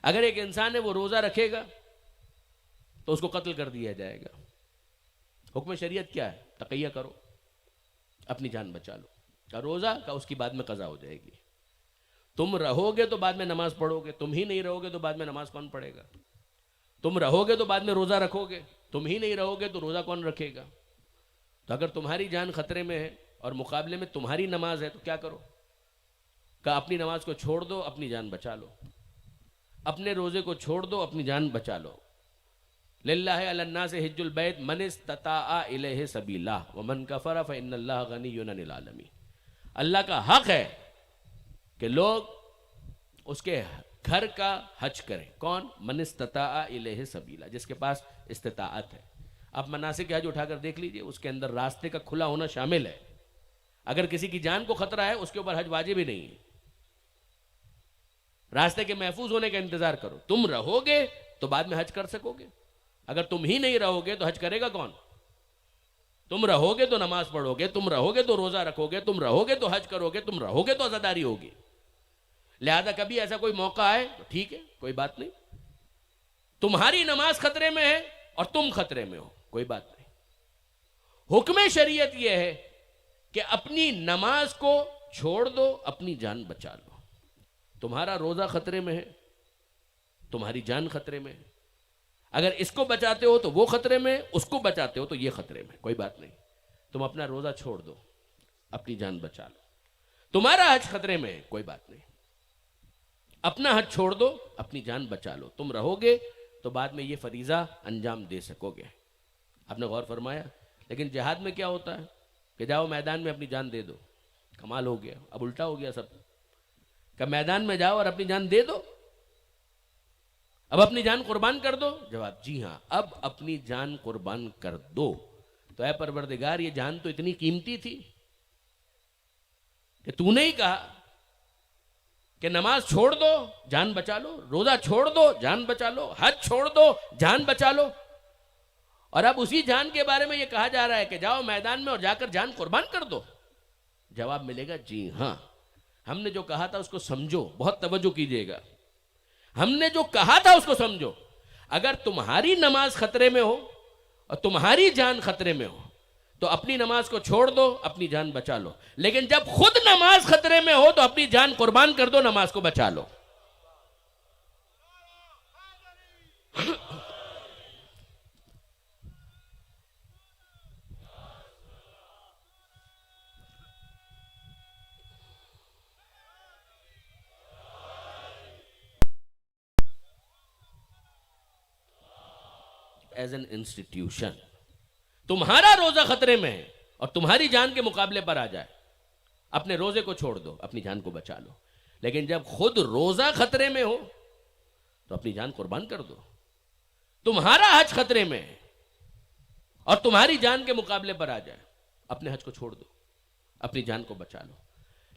اگر ایک انسان ہے وہ روزہ رکھے گا تو اس کو قتل کر دیا جائے گا. حکم شریعت کیا ہے؟ تقیہ کرو، اپنی جان بچا لو. کا روزہ کا اس کی بعد میں قضا ہو جائے گی. تم رہو گے تو بعد میں نماز پڑھو گے، تم ہی نہیں رہو گے تو بعد میں نماز کون پڑھے گا؟ تم رہو گے تو بعد میں روزہ رکھو گے، تم ہی نہیں رہو گے تو روزہ کون رکھے گا؟ تو اگر تمہاری جان خطرے میں ہے اور مقابلے میں تمہاری نماز ہے تو کیا کرو؟ کہا اپنی نماز کو چھوڑ دو، اپنی جان بچا لو. اپنے روزے کو چھوڑ دو، اپنی جان بچا لو. للہ علی الناس حج البیت من استطاع الیہ سبیلا ومن کفر فإن اللہ غنی عن العالمین. اللہ کا حق ہے کہ لوگ اس کے گھر کا حج کریں. کون؟ من استطاع الیہ سبیلا، جس کے پاس استطاعت ہے. آپ مناسک حج اٹھا کر دیکھ لیجئے، اس کے اندر راستے کا کھلا ہونا شامل ہے. اگر کسی کی جان کو خطرہ ہے اس کے اوپر حج واجب ہی نہیں ہے. راستے کے محفوظ ہونے کا انتظار کرو. تم رہو گے تو بعد میں حج کر سکو گے. اگر تم ہی نہیں رہو گے تو حج کرے گا کون؟ تم رہو گے تو نماز پڑھو گے، تم رہو گے تو روزہ رکھو گے، تم رہو گے تو حج کرو گے، تم رہو گے تو عزاداری ہوگی. لہذا کبھی ایسا کوئی موقع آئے تو ٹھیک ہے، کوئی بات نہیں. تمہاری نماز خطرے میں ہے اور تم خطرے میں ہو، کوئی بات نہیں. حکم شریعت یہ ہے کہ اپنی نماز کو چھوڑ دو، اپنی جان بچا لو. تمہارا روزہ خطرے میں ہے، تمہاری جان خطرے میں ہے. اگر اس کو بچاتے ہو تو وہ خطرے میں، اس کو بچاتے ہو تو یہ خطرے میں، کوئی بات نہیں. تم اپنا روزہ چھوڑ دو، اپنی جان بچا لو. تمہارا حج خطرے میں ہے، کوئی بات نہیں. اپنا حج چھوڑ دو، اپنی جان بچا لو. تم رہو گے تو بعد میں یہ فریضہ انجام دے سکو گے. آپ نے غور فرمایا؟ لیکن جہاد میں کیا ہوتا ہے کہ جاؤ میدان میں اپنی جان دے دو. کمال ہو گیا، اب الٹا ہو گیا سب کہ میدان میں جاؤ اور اپنی جان دے دو. اب اپنی جان قربان کر دو. جواب جی ہاں، اب اپنی جان قربان کر دو. تو اے پروردگار، یہ جان تو اتنی قیمتی تھی کہ تو نے ہی کہا کہ نماز چھوڑ دو جان بچا لو، روزہ چھوڑ دو جان بچا لو، حج چھوڑ دو جان بچا لو. اور اب اسی جان کے بارے میں یہ کہا جا رہا ہے کہ جاؤ میدان میں اور جا کر جان قربان کر دو. جواب ملے گا جی ہاں. ہم نے جو کہا تھا اس کو سمجھو، بہت توجہ کیجئے گا. ہم نے جو کہا تھا اس کو سمجھو. اگر تمہاری نماز خطرے میں ہو اور تمہاری جان خطرے میں ہو تو اپنی نماز کو چھوڑ دو، اپنی جان بچا لو. لیکن جب خود نماز خطرے میں ہو تو اپنی جان قربان کر دو، نماز کو بچا لو. ایز این انسٹیٹیوشن تمہارا روزہ خطرے میں ہے اور تمہاری جان کے مقابلے پر آ جائے، اپنے روزے کو چھوڑ دو، اپنی جان کو بچا لو. لیکن جب خود روزہ خطرے میں ہو تو اپنی جان قربان کر دو. تمہارا حج خطرے میں ہے اور تمہاری جان کے مقابلے پر آ جائے، اپنے حج کو چھوڑ دو، اپنی جان کو بچا لو.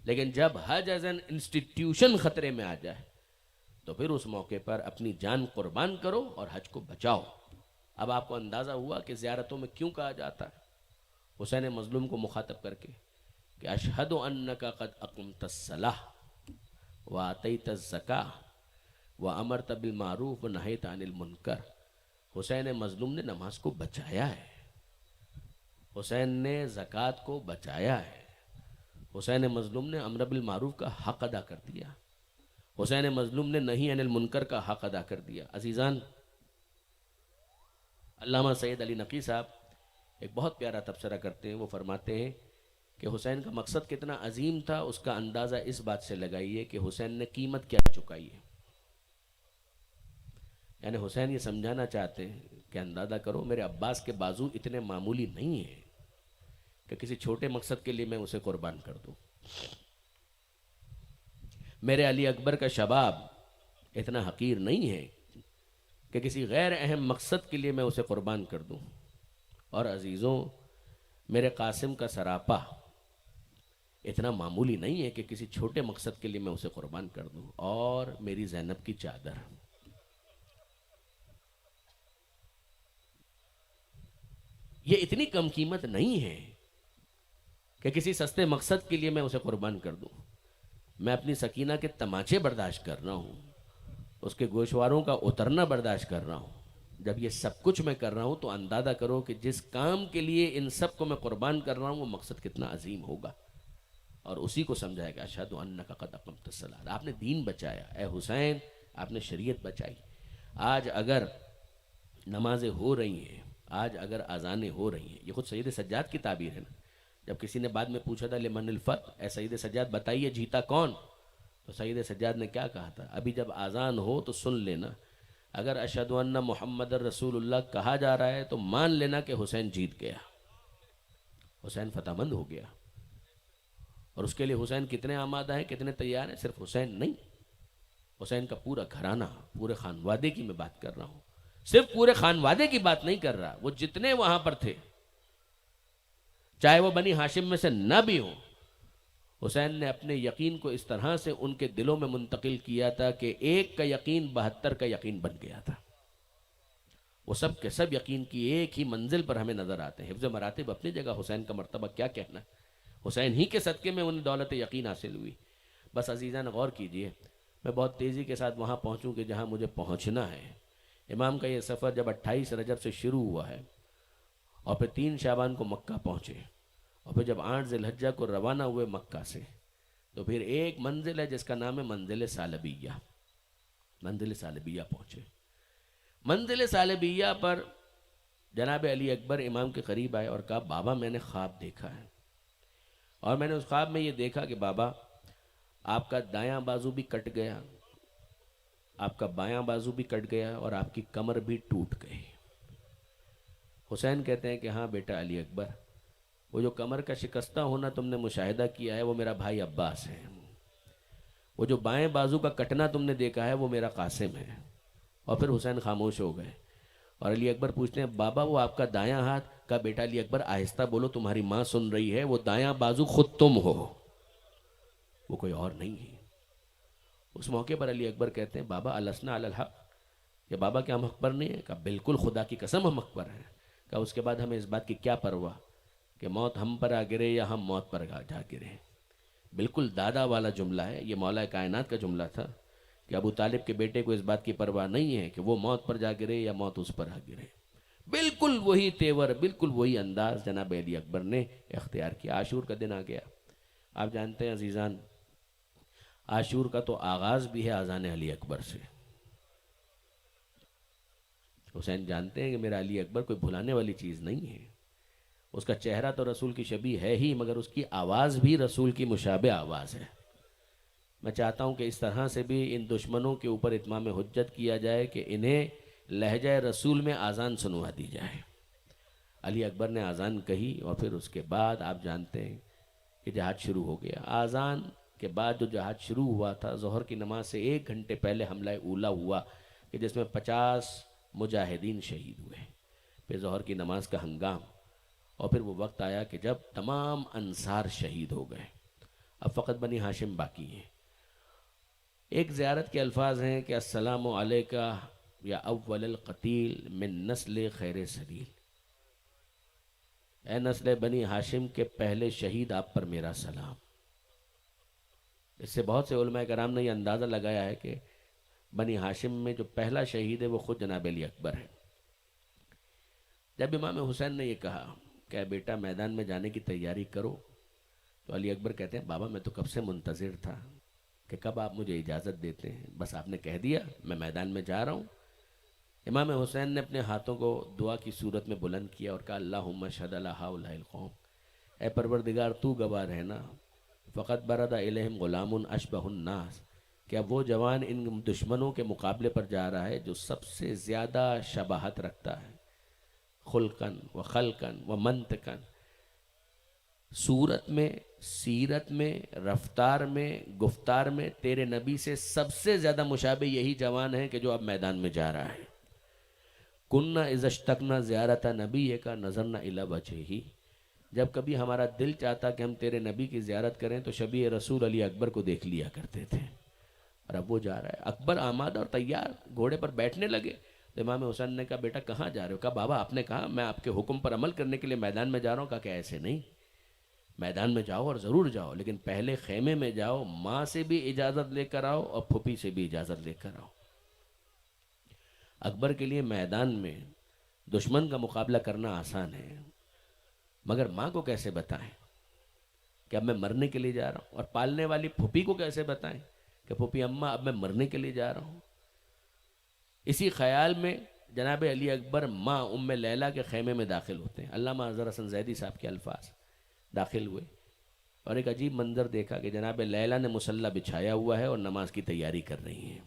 لیکن جب حج ایز این انسٹیٹیوشن خطرے میں آ جائے تو پھر اس موقع پر اپنی جان قربان کرو اور حج کو بچاؤ. اب آپ کو اندازہ ہوا کہ زیارتوں میں کیوں کہا جاتا ہے حسین مظلوم کو مخاطب کر کے کہ اشہد انک قد اقمت الصلاۃ وآتیت الزکاۃ وامرت بالمعروف ونہیت عن المنکر. حسین مظلوم نے نماز کو بچایا ہے، حسین نے زکوٰۃ کو بچایا ہے، حسین مظلوم نے امر بالمعروف کا حق ادا کر دیا، حسین مظلوم نے نہی عن المنکر کا حق ادا کر دیا. عزیزان، علامہ سید علی نقی صاحب ایک بہت پیارا تبصرہ کرتے ہیں. وہ فرماتے ہیں کہ حسین کا مقصد کتنا عظیم تھا اس کا اندازہ اس بات سے لگائیے کہ حسین نے قیمت کیا چکائی ہے. یعنی حسین یہ سمجھانا چاہتے ہیں کہ اندازہ کرو میرے عباس کے بازو اتنے معمولی نہیں ہیں کہ کسی چھوٹے مقصد کے لیے میں اسے قربان کر دوں. میرے علی اکبر کا شباب اتنا حقیر نہیں ہے کہ کسی غیر اہم مقصد کے لیے میں اسے قربان کر دوں. اور عزیزوں، میرے قاسم کا سراپا اتنا معمولی نہیں ہے کہ کسی چھوٹے مقصد کے لیے میں اسے قربان کر دوں. اور میری زینب کی چادر یہ اتنی کم قیمت نہیں ہے کہ کسی سستے مقصد کے لیے میں اسے قربان کر دوں. میں اپنی سکینہ کے تماچے برداشت کر رہا ہوں، اس کے گوشواروں کا اترنا برداشت کر رہا ہوں. جب یہ سب کچھ میں کر رہا ہوں تو اندازہ کرو کہ جس کام کے لیے ان سب کو میں قربان کر رہا ہوں وہ مقصد کتنا عظیم ہوگا. اور اسی کو سمجھائے گا اشہد انک قد اقمت الصلاۃ. آپ نے دین بچایا، اے حسین آپ نے شریعت بچائی. آج اگر نمازیں ہو رہی ہیں، آج اگر اذانیں ہو رہی ہیں، یہ خود سید سجاد کی تعبیر ہے نا. جب کسی نے بعد میں پوچھا تھا لمن الفتح، اے سید سجاد بتائیے جیتا کون؟ تو سید سجاد نے کیا کہا تھا؟ ابھی جب اذان ہو تو سن لینا، اگر اشہد ان محمد رسول اللہ کہا جا رہا ہے تو مان لینا کہ حسین جیت گیا، حسین فتح مند ہو گیا. اور اس کے لیے حسین کتنے آمادہ ہیں، کتنے تیار ہیں؟ صرف حسین نہیں، حسین کا پورا گھرانہ، پورے خانوادے کی میں بات کر رہا ہوں، صرف پورے خانوادے کی بات نہیں کر رہا، وہ جتنے وہاں پر تھے، چاہے وہ بنی ہاشم میں سے نہ بھی ہوں، حسین نے اپنے یقین کو اس طرح سے ان کے دلوں میں منتقل کیا تھا کہ ایک کا یقین 72 کا یقین بن گیا تھا۔ وہ سب کے سب یقین کی ایک ہی منزل پر ہمیں نظر آتے ہیں۔ حفظ مراتب اپنی جگہ، حسین کا مرتبہ کیا کہنا، حسین ہی کے صدقے میں انہیں دولت یقین حاصل ہوئی۔ بس عزیزان غور کیجئے، میں بہت تیزی کے ساتھ وہاں پہنچوں کہ جہاں مجھے پہنچنا ہے۔ امام کا یہ سفر جب 28 رجب سے شروع ہوا ہے اور پھر 3 شعبان کو مکہ پہنچے، اور پھر جب 8 ذی الحجہ کو روانہ ہوئے مکہ سے، تو پھر ایک منزل ہے جس کا نام ہے منزل ثعلبیہ۔ منزل ثعلبیہ پہنچے۔ منزل ثعلبیہ پر جناب علی اکبر امام کے قریب آئے اور کہا بابا میں نے خواب دیکھا ہے، اور میں نے اس خواب میں یہ دیکھا کہ بابا آپ کا دایاں بازو بھی کٹ گیا، آپ کا بایاں بازو بھی کٹ گیا، اور آپ کی کمر بھی ٹوٹ گئی۔ حسین کہتے ہیں کہ ہاں بیٹا علی اکبر، وہ جو کمر کا شکستہ ہونا تم نے مشاہدہ کیا ہے وہ میرا بھائی عباس ہے، وہ جو بائیں بازو کا کٹنا تم نے دیکھا ہے وہ میرا قاسم ہے۔ اور پھر حسین خاموش ہو گئے، اور علی اکبر پوچھتے ہیں بابا وہ آپ کا دایاں ہاتھ؟ کا بیٹا علی اکبر آہستہ بولو، تمہاری ماں سن رہی ہے، وہ دایاں بازو خود تم ہو، وہ کوئی اور نہیں ہے۔ اس موقع پر علی اکبر کہتے ہیں بابا السنا علی الحق، کہ بابا کیا ہم حق پر نہیں ہیں؟ کہا بالکل خدا کی قسم ہم حق پر ہیں۔ کہا اس کے بعد ہمیں اس بات کی کیا پرواہ کہ موت ہم پر آ گرے یا ہم موت پر جا گرے۔ بالکل دادا والا جملہ ہے، یہ مولا کائنات کا جملہ تھا کہ ابو طالب کے بیٹے کو اس بات کی پرواہ نہیں ہے کہ وہ موت پر جا گرے یا موت اس پر آ گرے۔ بالکل وہی تیور، بالکل وہی انداز جناب علی اکبر نے اختیار کیا۔ عاشور کا دن آ گیا، آپ جانتے ہیں عزیزان، عاشور کا تو آغاز بھی ہے اذان علی اکبر سے۔ حسین جانتے ہیں کہ میرا علی اکبر کوئی بھلانے والی چیز نہیں ہے، اس کا چہرہ تو رسول کی شبیہ ہے ہی، مگر اس کی آواز بھی رسول کی مشابہ آواز ہے۔ میں چاہتا ہوں کہ اس طرح سے بھی ان دشمنوں کے اوپر اتمام حجت کیا جائے کہ انہیں لہجہ رسول میں آذان سنوا دی جائے۔ علی اکبر نے آذان کہی، اور پھر اس کے بعد آپ جانتے ہیں کہ جہاد شروع ہو گیا۔ آذان کے بعد جو جہاد شروع ہوا تھا، ظہر کی نماز سے 1 گھنٹے پہلے حملہ اولا ہوا کہ جس میں 50 مجاہدین شہید ہوئے۔ پھر ظہر کی نماز کا ہنگام، اور پھر وہ وقت آیا کہ جب تمام انصار شہید ہو گئے، اب فقط بنی ہاشم باقی ہیں۔ ایک زیارت کے الفاظ ہیں کہ السلام علیکہ یا اول القتیل من نسل خیر سبیل، اے نسل بنی ہاشم کے پہلے شہید، آپ پر میرا سلام۔ اس سے بہت سے علماء کرام نے یہ اندازہ لگایا ہے کہ بنی ہاشم میں جو پہلا شہید ہے وہ خود جناب علی اکبر ہے۔ جب امام حسین نے یہ کہا کہ بیٹا میدان میں جانے کی تیاری کرو، تو علی اکبر کہتے ہیں بابا میں تو کب سے منتظر تھا کہ کب آپ مجھے اجازت دیتے ہیں، بس آپ نے کہہ دیا میں میدان میں جا رہا ہوں۔ امام حسین نے اپنے ہاتھوں کو دعا کی صورت میں بلند کیا اور کہا اللہم اشہد علی ہؤلاء القوم، اے پروردگار تو گواہ رہنا، فقط برد الیہم غلام اشبہ الناس، کہ اب وہ جوان ان دشمنوں کے مقابلے پر جا رہا ہے جو سب سے زیادہ شباہت رکھتا ہے، خلقن و خلقن و منطقن، صورت میں، سیرت میں، رفتار میں، گفتار میں تیرے نبی سے سب سے زیادہ مشابہ یہی جوان ہے کہ جو اب میدان میں جا رہا ہے۔ کننا اذا اشتقنا زیارت نبی کا نظرنا الی وجہہ، جب کبھی ہمارا دل چاہتا کہ ہم تیرے نبی کی زیارت کریں تو شبیہ رسول علی اکبر کو دیکھ لیا کرتے تھے، اور اب وہ جا رہا ہے۔ اکبر آمادہ اور تیار گھوڑے پر بیٹھنے لگے تو امام حسین نے کہا بیٹا کہاں جا رہے ہو؟ کہا بابا آپ نے کہا میں آپ کے حکم پر عمل کرنے کے لیے میدان میں جا رہا ہوں۔ کہا کہ ایسے نہیں، میدان میں جاؤ اور ضرور جاؤ، لیکن پہلے خیمے میں جاؤ، ماں سے بھی اجازت لے کر آؤ اور پھوپھی سے بھی اجازت لے کر آؤ۔ اکبر کے لیے میدان میں دشمن کا مقابلہ کرنا آسان ہے، مگر ماں کو کیسے بتائیں کہ اب میں مرنے کے لیے جا رہا ہوں، اور پالنے والی پھوپھی کو کیسے بتائیں کہ پھوپھی اماں اب میں مرنے کے لیے جا رہا ہوں۔ اسی خیال میں جناب علی اکبر ماں ام لیلہ کے خیمے میں داخل ہوتے ہیں۔ علامہ اظہر حسن زیدی صاحب کے الفاظ، داخل ہوئے اور ایک عجیب منظر دیکھا کہ جناب لیلہ نے مصلی بچھایا ہوا ہے اور نماز کی تیاری کر رہی ہیں۔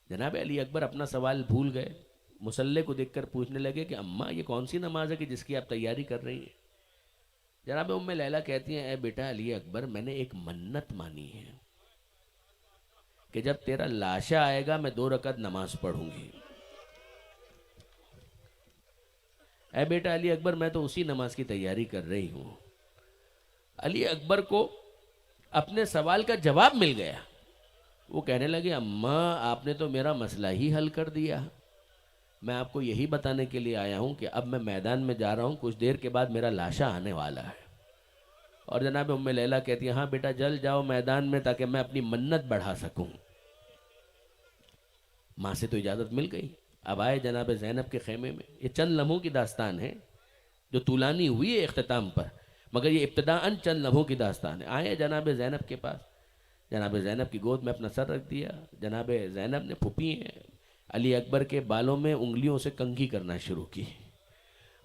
جناب علی اکبر اپنا سوال بھول گئے، مصلی کو دیکھ کر پوچھنے لگے کہ اماں یہ کون سی نماز ہے کہ جس کی آپ تیاری کر رہی ہیں؟ جناب ام لیلہ کہتی ہیں اے بیٹا علی اکبر میں نے ایک منت مانی ہے کہ جب تیرا لاشا آئے گا میں 2 رکعت نماز پڑھوں گی۔ اے بیٹا علی اکبر میں تو اسی نماز کی تیاری کر رہی ہوں۔ علی اکبر کو اپنے سوال کا جواب مل گیا۔ وہ کہنے لگے اماں آپ نے تو میرا مسئلہ ہی حل کر دیا، میں آپ کو یہی بتانے کے لیے آیا ہوں کہ اب میں میدان میں جا رہا ہوں، کچھ دیر کے بعد میرا لاشا آنے والا ہے۔ اور جناب ام لیلہ کہتی ہیں ہاں بیٹا جلد جاؤ میدان میں تاکہ میں اپنی منت بڑھا سکوں۔ ماں سے تو اجازت مل گئی۔ اب آئے جناب زینب کے خیمے میں۔ یہ چند لمحوں کی داستان ہے جو طولانی ہوئی ہے اختتام پر، مگر یہ ابتداءً چند لمحوں کی داستان ہے۔ آئے جناب زینب کے پاس، جناب زینب کی گود میں اپنا سر رکھ دیا۔ جناب زینب نے پھوپھی علی اکبر کے بالوں میں انگلیوں سے کنگھی کرنا شروع کی۔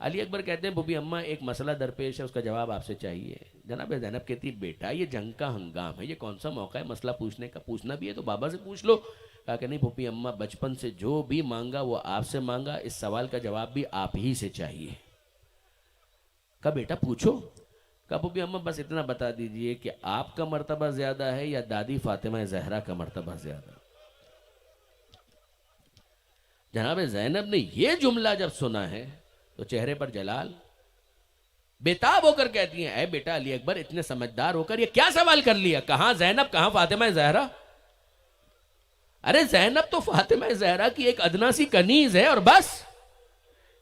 علی اکبر کہتے ہیں پھوپھی اماں ایک مسئلہ درپیش ہے، اس کا جواب آپ سے چاہیے۔ جناب زینب کہتی بیٹا یہ جنگ کا ہنگام ہے، یہ کون سا موقع ہے مسئلہ پوچھنے کا؟ پوچھنا بھی ہے تو بابا سے پوچھ لو۔ کہا کہ نہیں پھوپھی اماں بچپن سے جو بھی مانگا وہ آپ سے مانگا، اس سوال کا جواب بھی آپ ہی سے چاہیے۔ کہا بیٹا پوچھو۔ کہا پھوپھی اماں بس اتنا بتا دیجئے کہ آپ کا مرتبہ زیادہ ہے یا دادی فاطمہ زہرا کا مرتبہ زیادہ؟ جناب زینب نے یہ جملہ جب سنا ہے تو چہرے پر جلال، بےتاب ہو کر کہتی ہیں اے بیٹا علی اکبر اتنے سمجھدار ہو کر یہ کیا سوال کر لیا؟ کہاں زینب کہاں فاطمہ زہرا؟ ارے زینب تو فاطمہ زہرا کی ایک ادنا سی کنیز ہے اور بس،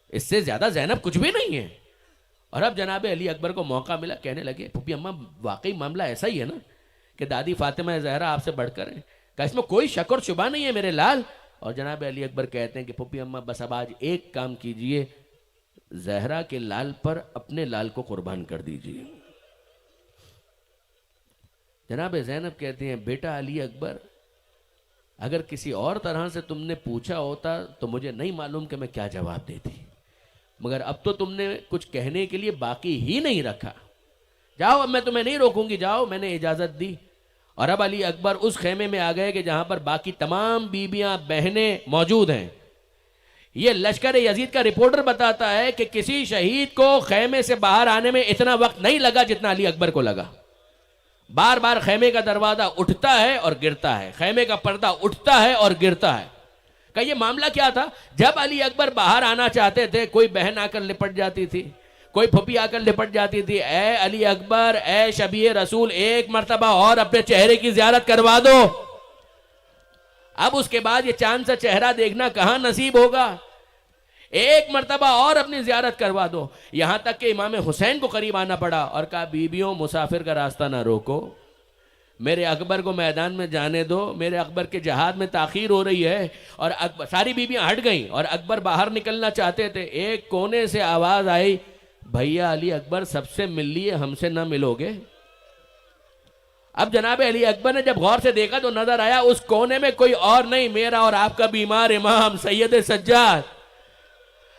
اس سے زیادہ زینب کچھ بھی نہیں ہے۔ اور اب جناب علی اکبر کو موقع ملا، کہنے لگے پھوپھی اماں واقعی معاملہ ایسا ہی ہے نا کہ دادی فاطمہ زہرا آپ سے بڑھ کر ہے؟ کہ اس میں کوئی شک اور شبہ نہیں ہے میرے لال۔ اور جناب علی اکبر کہتے ہیں کہ پھوپھی اماں بس اب آج ایک کام کیجئے، زہرا کے لال پر اپنے لال کو قربان کر دیجئے۔ جناب زینب کہتے ہیں بیٹا علی اکبر اگر کسی اور طرح سے تم نے پوچھا ہوتا تو مجھے نہیں معلوم کہ میں کیا جواب دیتی، مگر اب تو تم نے کچھ کہنے کے لیے باقی ہی نہیں رکھا۔ جاؤ اب میں تمہیں نہیں روکوں گی، جاؤ میں نے اجازت دی۔ اور اب علی اکبر اس خیمے میں آ گئے کہ جہاں پر باقی تمام بیویاں بہنیں موجود ہیں۔ یہ لشکر یزید کا رپورٹر بتاتا ہے کہ کسی شہید کو خیمے سے باہر آنے میں اتنا وقت نہیں لگا جتنا علی اکبر کو لگا۔ بار بار خیمے کا دروازہ اٹھتا ہے اور گرتا ہے، خیمے کا پردہ اٹھتا ہے اور گرتا ہے۔ کہ یہ معاملہ کیا تھا؟ جب علی اکبر باہر آنا چاہتے تھے کوئی بہن آ کر لپٹ جاتی تھی، کوئی پھپھی آ کر لپٹ جاتی تھی، اے علی اکبر اے شبیہ رسول ایک مرتبہ اور اپنے چہرے کی زیارت کروا دو۔ اب اس کے بعد یہ چاند سا چہرہ دیکھنا کہاں نصیب ہوگا؟ ایک مرتبہ اور اپنی زیارت کروا دو۔ یہاں تک کہ امام حسین کو قریب آنا پڑا اور کہا بیبیوں مسافر کا راستہ نہ روکو، میرے اکبر کو میدان میں جانے دو، میرے اکبر کے جہاد میں تاخیر ہو رہی ہے۔ اور ساری بیبیاں ہٹ گئیں اور اکبر باہر نکلنا چاہتے تھے، ایک کونے سے آواز آئی بھیا علی اکبر سب سے مل لیے ہم سے نہ ملو گے؟ اب جناب علی اکبر نے جب غور سے دیکھا تو نظر آیا اس کونے میں کوئی اور نہیں، میرا اور آپ کا بیمار امام سید سجاد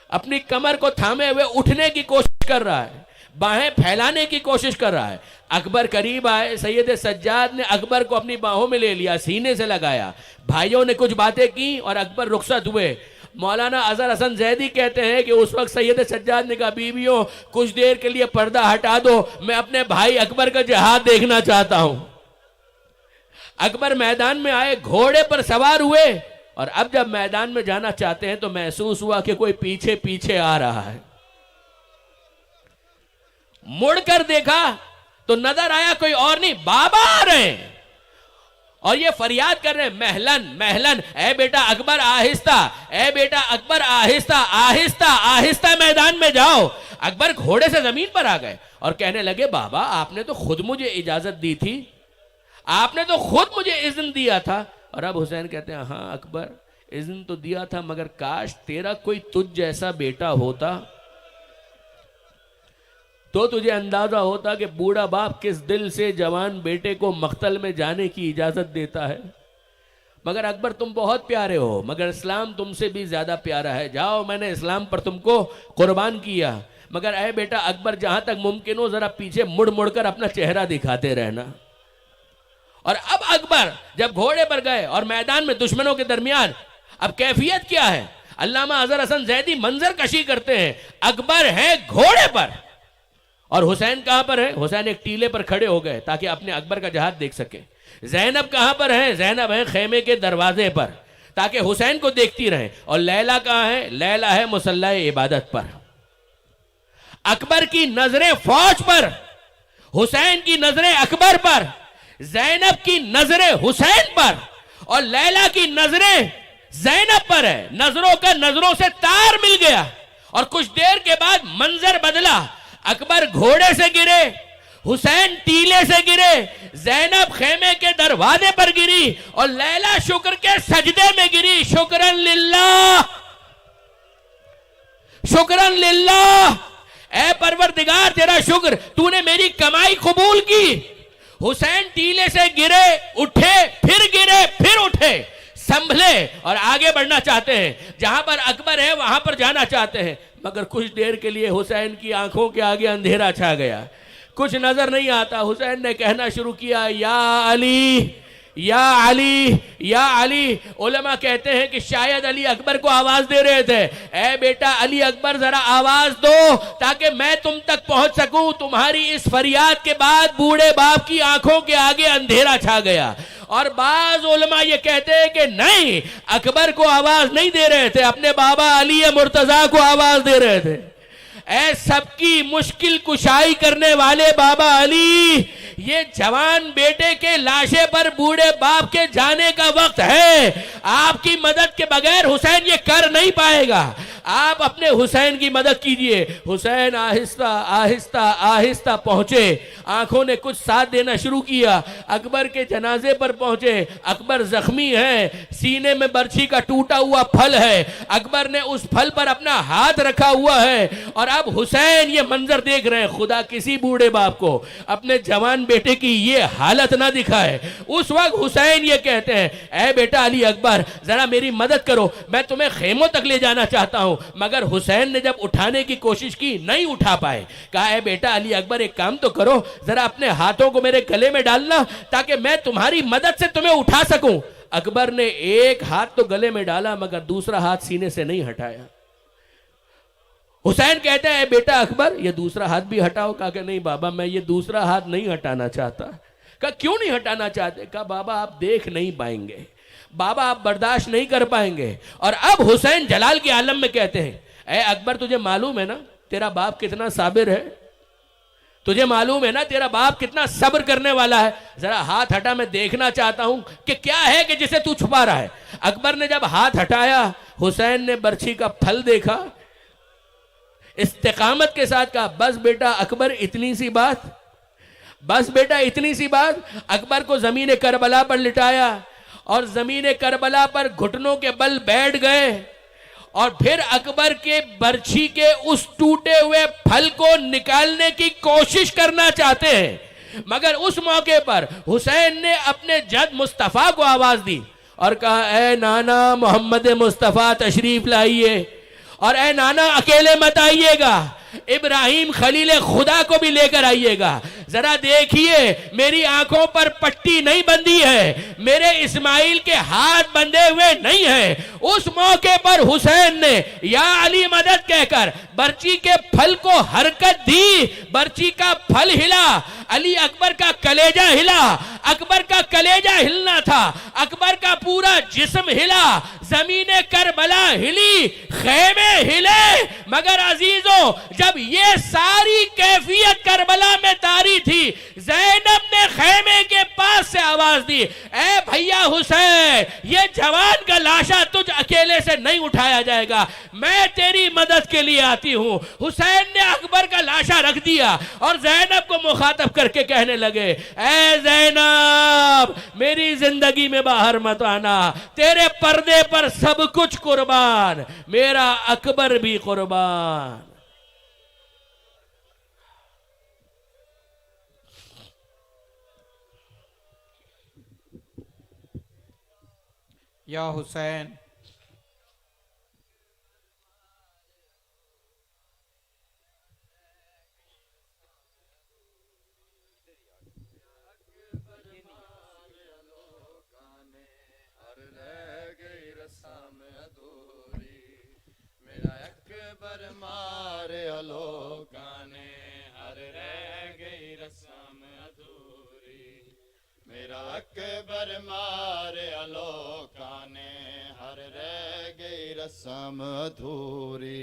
اپنی کمر کو تھامے ہوئے اٹھنے کی کوشش کر رہا ہے، باہیں پھیلانے کی کوشش کر رہا ہے۔ اکبر قریب آئے، سید سجاد نے اکبر کو اپنی باہوں میں لے لیا، سینے سے لگایا، بھائیوں نے کچھ باتیں کی اور اکبر رخصت ہوئے۔ مولانا اظہر حسن زیدی کہتے ہیں کہ اس وقت سید سجاد نے کہا بیویوں کچھ دیر کے لیے پردہ ہٹا دو، میں اپنے بھائی اکبر کا جہاد دیکھنا چاہتا ہوں۔ اکبر میدان میں آئے، گھوڑے پر سوار ہوئے، اور اب جب میدان میں جانا چاہتے ہیں تو محسوس ہوا کہ کوئی پیچھے پیچھے آ رہا ہے۔ مڑ کر دیکھا تو نظر آیا کوئی اور نہیں، بابا آ رہے ہیں اور یہ فریاد کر رہے ہیں محلن محلن، اے بیٹا اکبر آہستہ، اے بیٹا اکبر آہستہ آہستہ آہستہ میدان میں جاؤ۔ اکبر گھوڑے سے زمین پر آ گئے اور کہنے لگے بابا آپ نے تو خود مجھے اجازت دی تھی، آپ نے تو خود مجھے اذن دیا تھا۔ اور اب حسین کہتے ہیں ہاں اکبر اذن تو دیا تھا، مگر کاش تیرا کوئی تجھ جیسا بیٹا ہوتا تو تجھے اندازہ ہوتا کہ بوڑھا باپ کس دل سے جوان بیٹے کو مقتل میں جانے کی اجازت دیتا ہے۔ مگر اکبر تم بہت پیارے ہو، مگر اسلام تم سے بھی زیادہ پیارا ہے، جاؤ میں نے اسلام پر تم کو قربان کیا، مگر اے بیٹا اکبر جہاں تک ممکن ہو ذرا پیچھے مڑ مڑ کر اپنا چہرہ دکھاتے رہنا۔ اور اب اکبر جب گھوڑے پر گئے اور میدان میں دشمنوں کے درمیان، اب کیفیت کیا ہے؟ علامہ اظہر حسن زیدی منظر کشی کرتے ہیں، اکبر ہے گھوڑے پر اور حسین کہاں پر ہے؟ حسین ایک ٹیلے پر کھڑے ہو گئے تاکہ اپنے اکبر کا جہاد دیکھ سکے. زینب کہاں پر ہے؟ زینب ہے خیمے کے دروازے پر تاکہ حسین کو دیکھتی رہے. اور لیلا کہاں ہے؟ لیلا ہے مصلی عبادت پر. اکبر کی نظریں فوج پر، حسین کی نظریں اکبر پر، زینب کی نظریں حسین پر، اور لیلا کی نظریں زینب پر ہے. نظروں کا نظروں سے تار مل گیا اور کچھ دیر کے بعد منظر بدلا. اکبر گھوڑے سے گرے، حسین ٹیلے سے گرے، زینب خیمے کے دروازے پر گری اور لیلا شکر کے سجدے میں گری. شکرن للہ، شکرن للہ، اے پروردگار تیرا شکر، تو نے میری کمائی قبول کی. حسین ٹیلے سے گرے، اٹھے، پھر گرے، پھر اٹھے، سنبھلے اور آگے بڑھنا چاہتے ہیں. جہاں پر اکبر ہے وہاں پر جانا چاہتے ہیں، مگر کچھ دیر کے لیے حسین کی آنکھوں کے آگے اندھیرا چھا گیا، کچھ نظر نہیں آتا. حسین نے کہنا شروع کیا، یا علی، یا علی، یا علی. علماء کہتے ہیں کہ شاید علی اکبر کو آواز دے رہے تھے، اے بیٹا علی اکبر ذرا آواز دو تاکہ میں تم تک پہنچ سکوں. تمہاری اس فریاد کے بعد بوڑھے باپ کی آنکھوں کے آگے اندھیرا چھا گیا. اور بعض علماء یہ کہتے ہیں کہ نہیں، اکبر کو آواز نہیں دے رہے تھے، اپنے بابا علی مرتضیٰ کو آواز دے رہے تھے. اے سب کی مشکل کشائی کرنے والے بابا علی، یہ جوان بیٹے کے لاشے پر بوڑھے باپ کے جانے کا وقت ہے. آپ کی مدد کے بغیر حسین یہ کر نہیں پائے گا. آپ اپنے حسین کی مدد کیجئے. حسین آہستہ آہستہ آہستہ پہنچے، آنکھوں نے کچھ ساتھ دینا شروع کیا. اکبر کے جنازے پر پہنچے. اکبر زخمی ہے، سینے میں برچھی کا ٹوٹا ہوا پھل ہے. اکبر نے اس پھل پر اپنا ہاتھ رکھا ہوا ہے اور اب حسین یہ منظر دیکھ رہے ہیں. خدا کسی بوڑھے باپ کو اپنے جوان بیٹے کی یہ حالت نہ دکھائے. اس وقت حسین یہ کہتے ہیں، اے بیٹا علی اکبر ذرا میری مدد کرو، میں تمہیں خیموں تک لے جانا چاہتا ہوں. مگر حسین نے جب اٹھانے کی کوشش کی نہیں اٹھا پائے. کہا، اے بیٹا علی اکبر ایک کام تو کرو، ذرا اپنے ہاتھوں کو میرے گلے میں ڈالنا تاکہ میں تمہاری مدد سے تمہیں اٹھا سکوں. اکبر نے ایک ہاتھ تو گلے میں ڈالا مگر دوسرا ہاتھ سینے سے نہیں ہٹایا. حسین کہتا ہے، اے بیٹا اکبر یہ دوسرا ہاتھ بھی ہٹاؤ. کہا کہ نہیں بابا میں یہ دوسرا ہاتھ نہیں ہٹانا چاہتا. کہا کیوں نہیں ہٹانا چاہتے؟ کہا بابا آپ دیکھ نہیں پائیں گے، بابا آپ برداشت نہیں کر پائیں گے. اور اب حسین جلال کے عالم میں کہتے ہیں، اے اکبر تجھے معلوم ہے نا تیرا باپ کتنا صابر ہے، تجھے معلوم ہے نا تیرا باپ کتنا صبر کرنے والا ہے. ذرا ہاتھ ہٹا، میں دیکھنا چاہتا ہوں کہ کیا ہے کہ جسے تو چھپا رہا ہے. اکبر نے جب ہاتھ ہٹایا، حسین نے برچھی کا پھل دیکھا، استقامت کے ساتھ کہا، بس بیٹا اکبر اتنی سی بات، بس بیٹا اتنی سی بات. اکبر کو زمین کربلا پر لٹایا اور زمین کربلا پر گھٹنوں کے بل بیٹھ گئے اور پھر اکبر کے برچھی کے اس ٹوٹے ہوئے پھل کو نکالنے کی کوشش کرنا چاہتے ہیں. مگر اس موقع پر حسین نے اپنے جد مصطفیٰ کو آواز دی اور کہا، اے نانا محمد مصطفیٰ تشریف لائیے، اور اے نانا اکیلے مت آئیے گا، ابراہیم خلیل خدا کو بھی لے کر آئیے گا. ذرا دیکھیے میری آنکھوں پر پٹی نہیں بندھی ہے، میرے اسماعیل کے ہاتھ بندھے ہوئے نہیں ہیں. اس موقع پر حسین نے یا علی مدد کہہ کر برچی کے پھل کو حرکت دی. برچی کا پھل ہلا، علی اکبر کا کلیجہ ہلا. اکبر کا کلیجہ ہلنا تھا، اکبر کا پورا جسم ہلا، زمین کربلا ہلی، خیمے ہلے. مگر عزیزوں جب یہ ساری کیفیت کربلا میں طاری تھی، زینب نے خیمے کے پاس سے آواز دی، اے بھیا حسین یہ جوان کا لاشا تجھ اکیلے سے نہیں اٹھایا جائے گا، میں تیری مدد کے لیے آتی ہوں. حسین نے اکبر کا لاشا رکھ دیا اور زینب کو مخاطب کر کے کہنے لگے، اے زینب میری زندگی میں باہر مت آنا، تیرے پردے پر سب کچھ قربان، میرا اکبر بھی قربان. یا حسین مارے الوکانے ہر اکبر مارے الوکاں نے ہر رہ گئی رسم ادھوری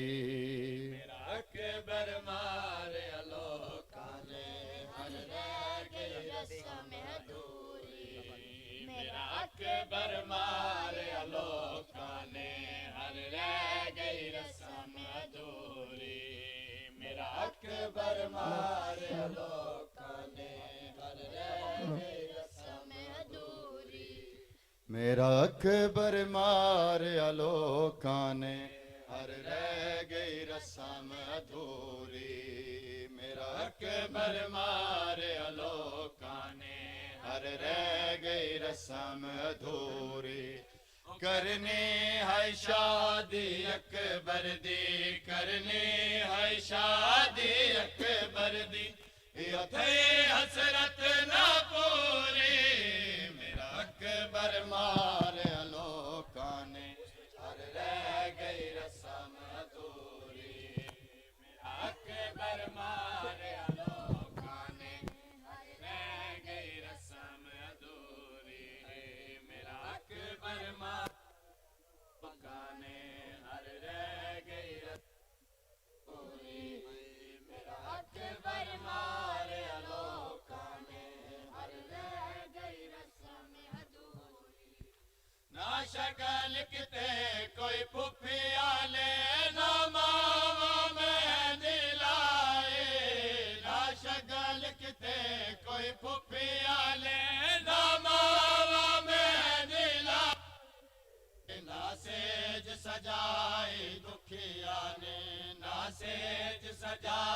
میرا اکبر مارے الوکاں نے ہر رہ گئی رسم ادھوری میرا اکبر مارے الوکاں نے ہر رہ گئی رسم ادھوری میرا اکبر مارے الوکاں نے ہر رہ گئی رسم ادھوری میرا اکبر مارے الوکاں نے ہر رہ گئی رسم ادھوری میرا اکبر مارے الوکاں نے ہر رہ گئی رسم ادھوری کرنی ہے شادی اکبر دی کرنی ہے شادی اکبر دی یا تھئی حسرت نہ پوری میرا اکبر مارے الوکاں نے ہر رہ گئی رسم ادھوری میرا اکبر مارے الوکاں نے ہر رہ گئی رسم ادھوری میرا اکبر مارے الوکاں نے ہر رہ گئی رسم ادھوری میرا اکبر مارے الوکاں نے ہر رہ گئی رسم ادھوری نہ شکل کتے کوئی پھپھیا لے نہ ماوا مہندی لائے نہ شکل کتے کوئی پھپھیا لے نہ ماوا مہندی لائے نہ سیج سجائی دکھیا نے نہ سیج سجائی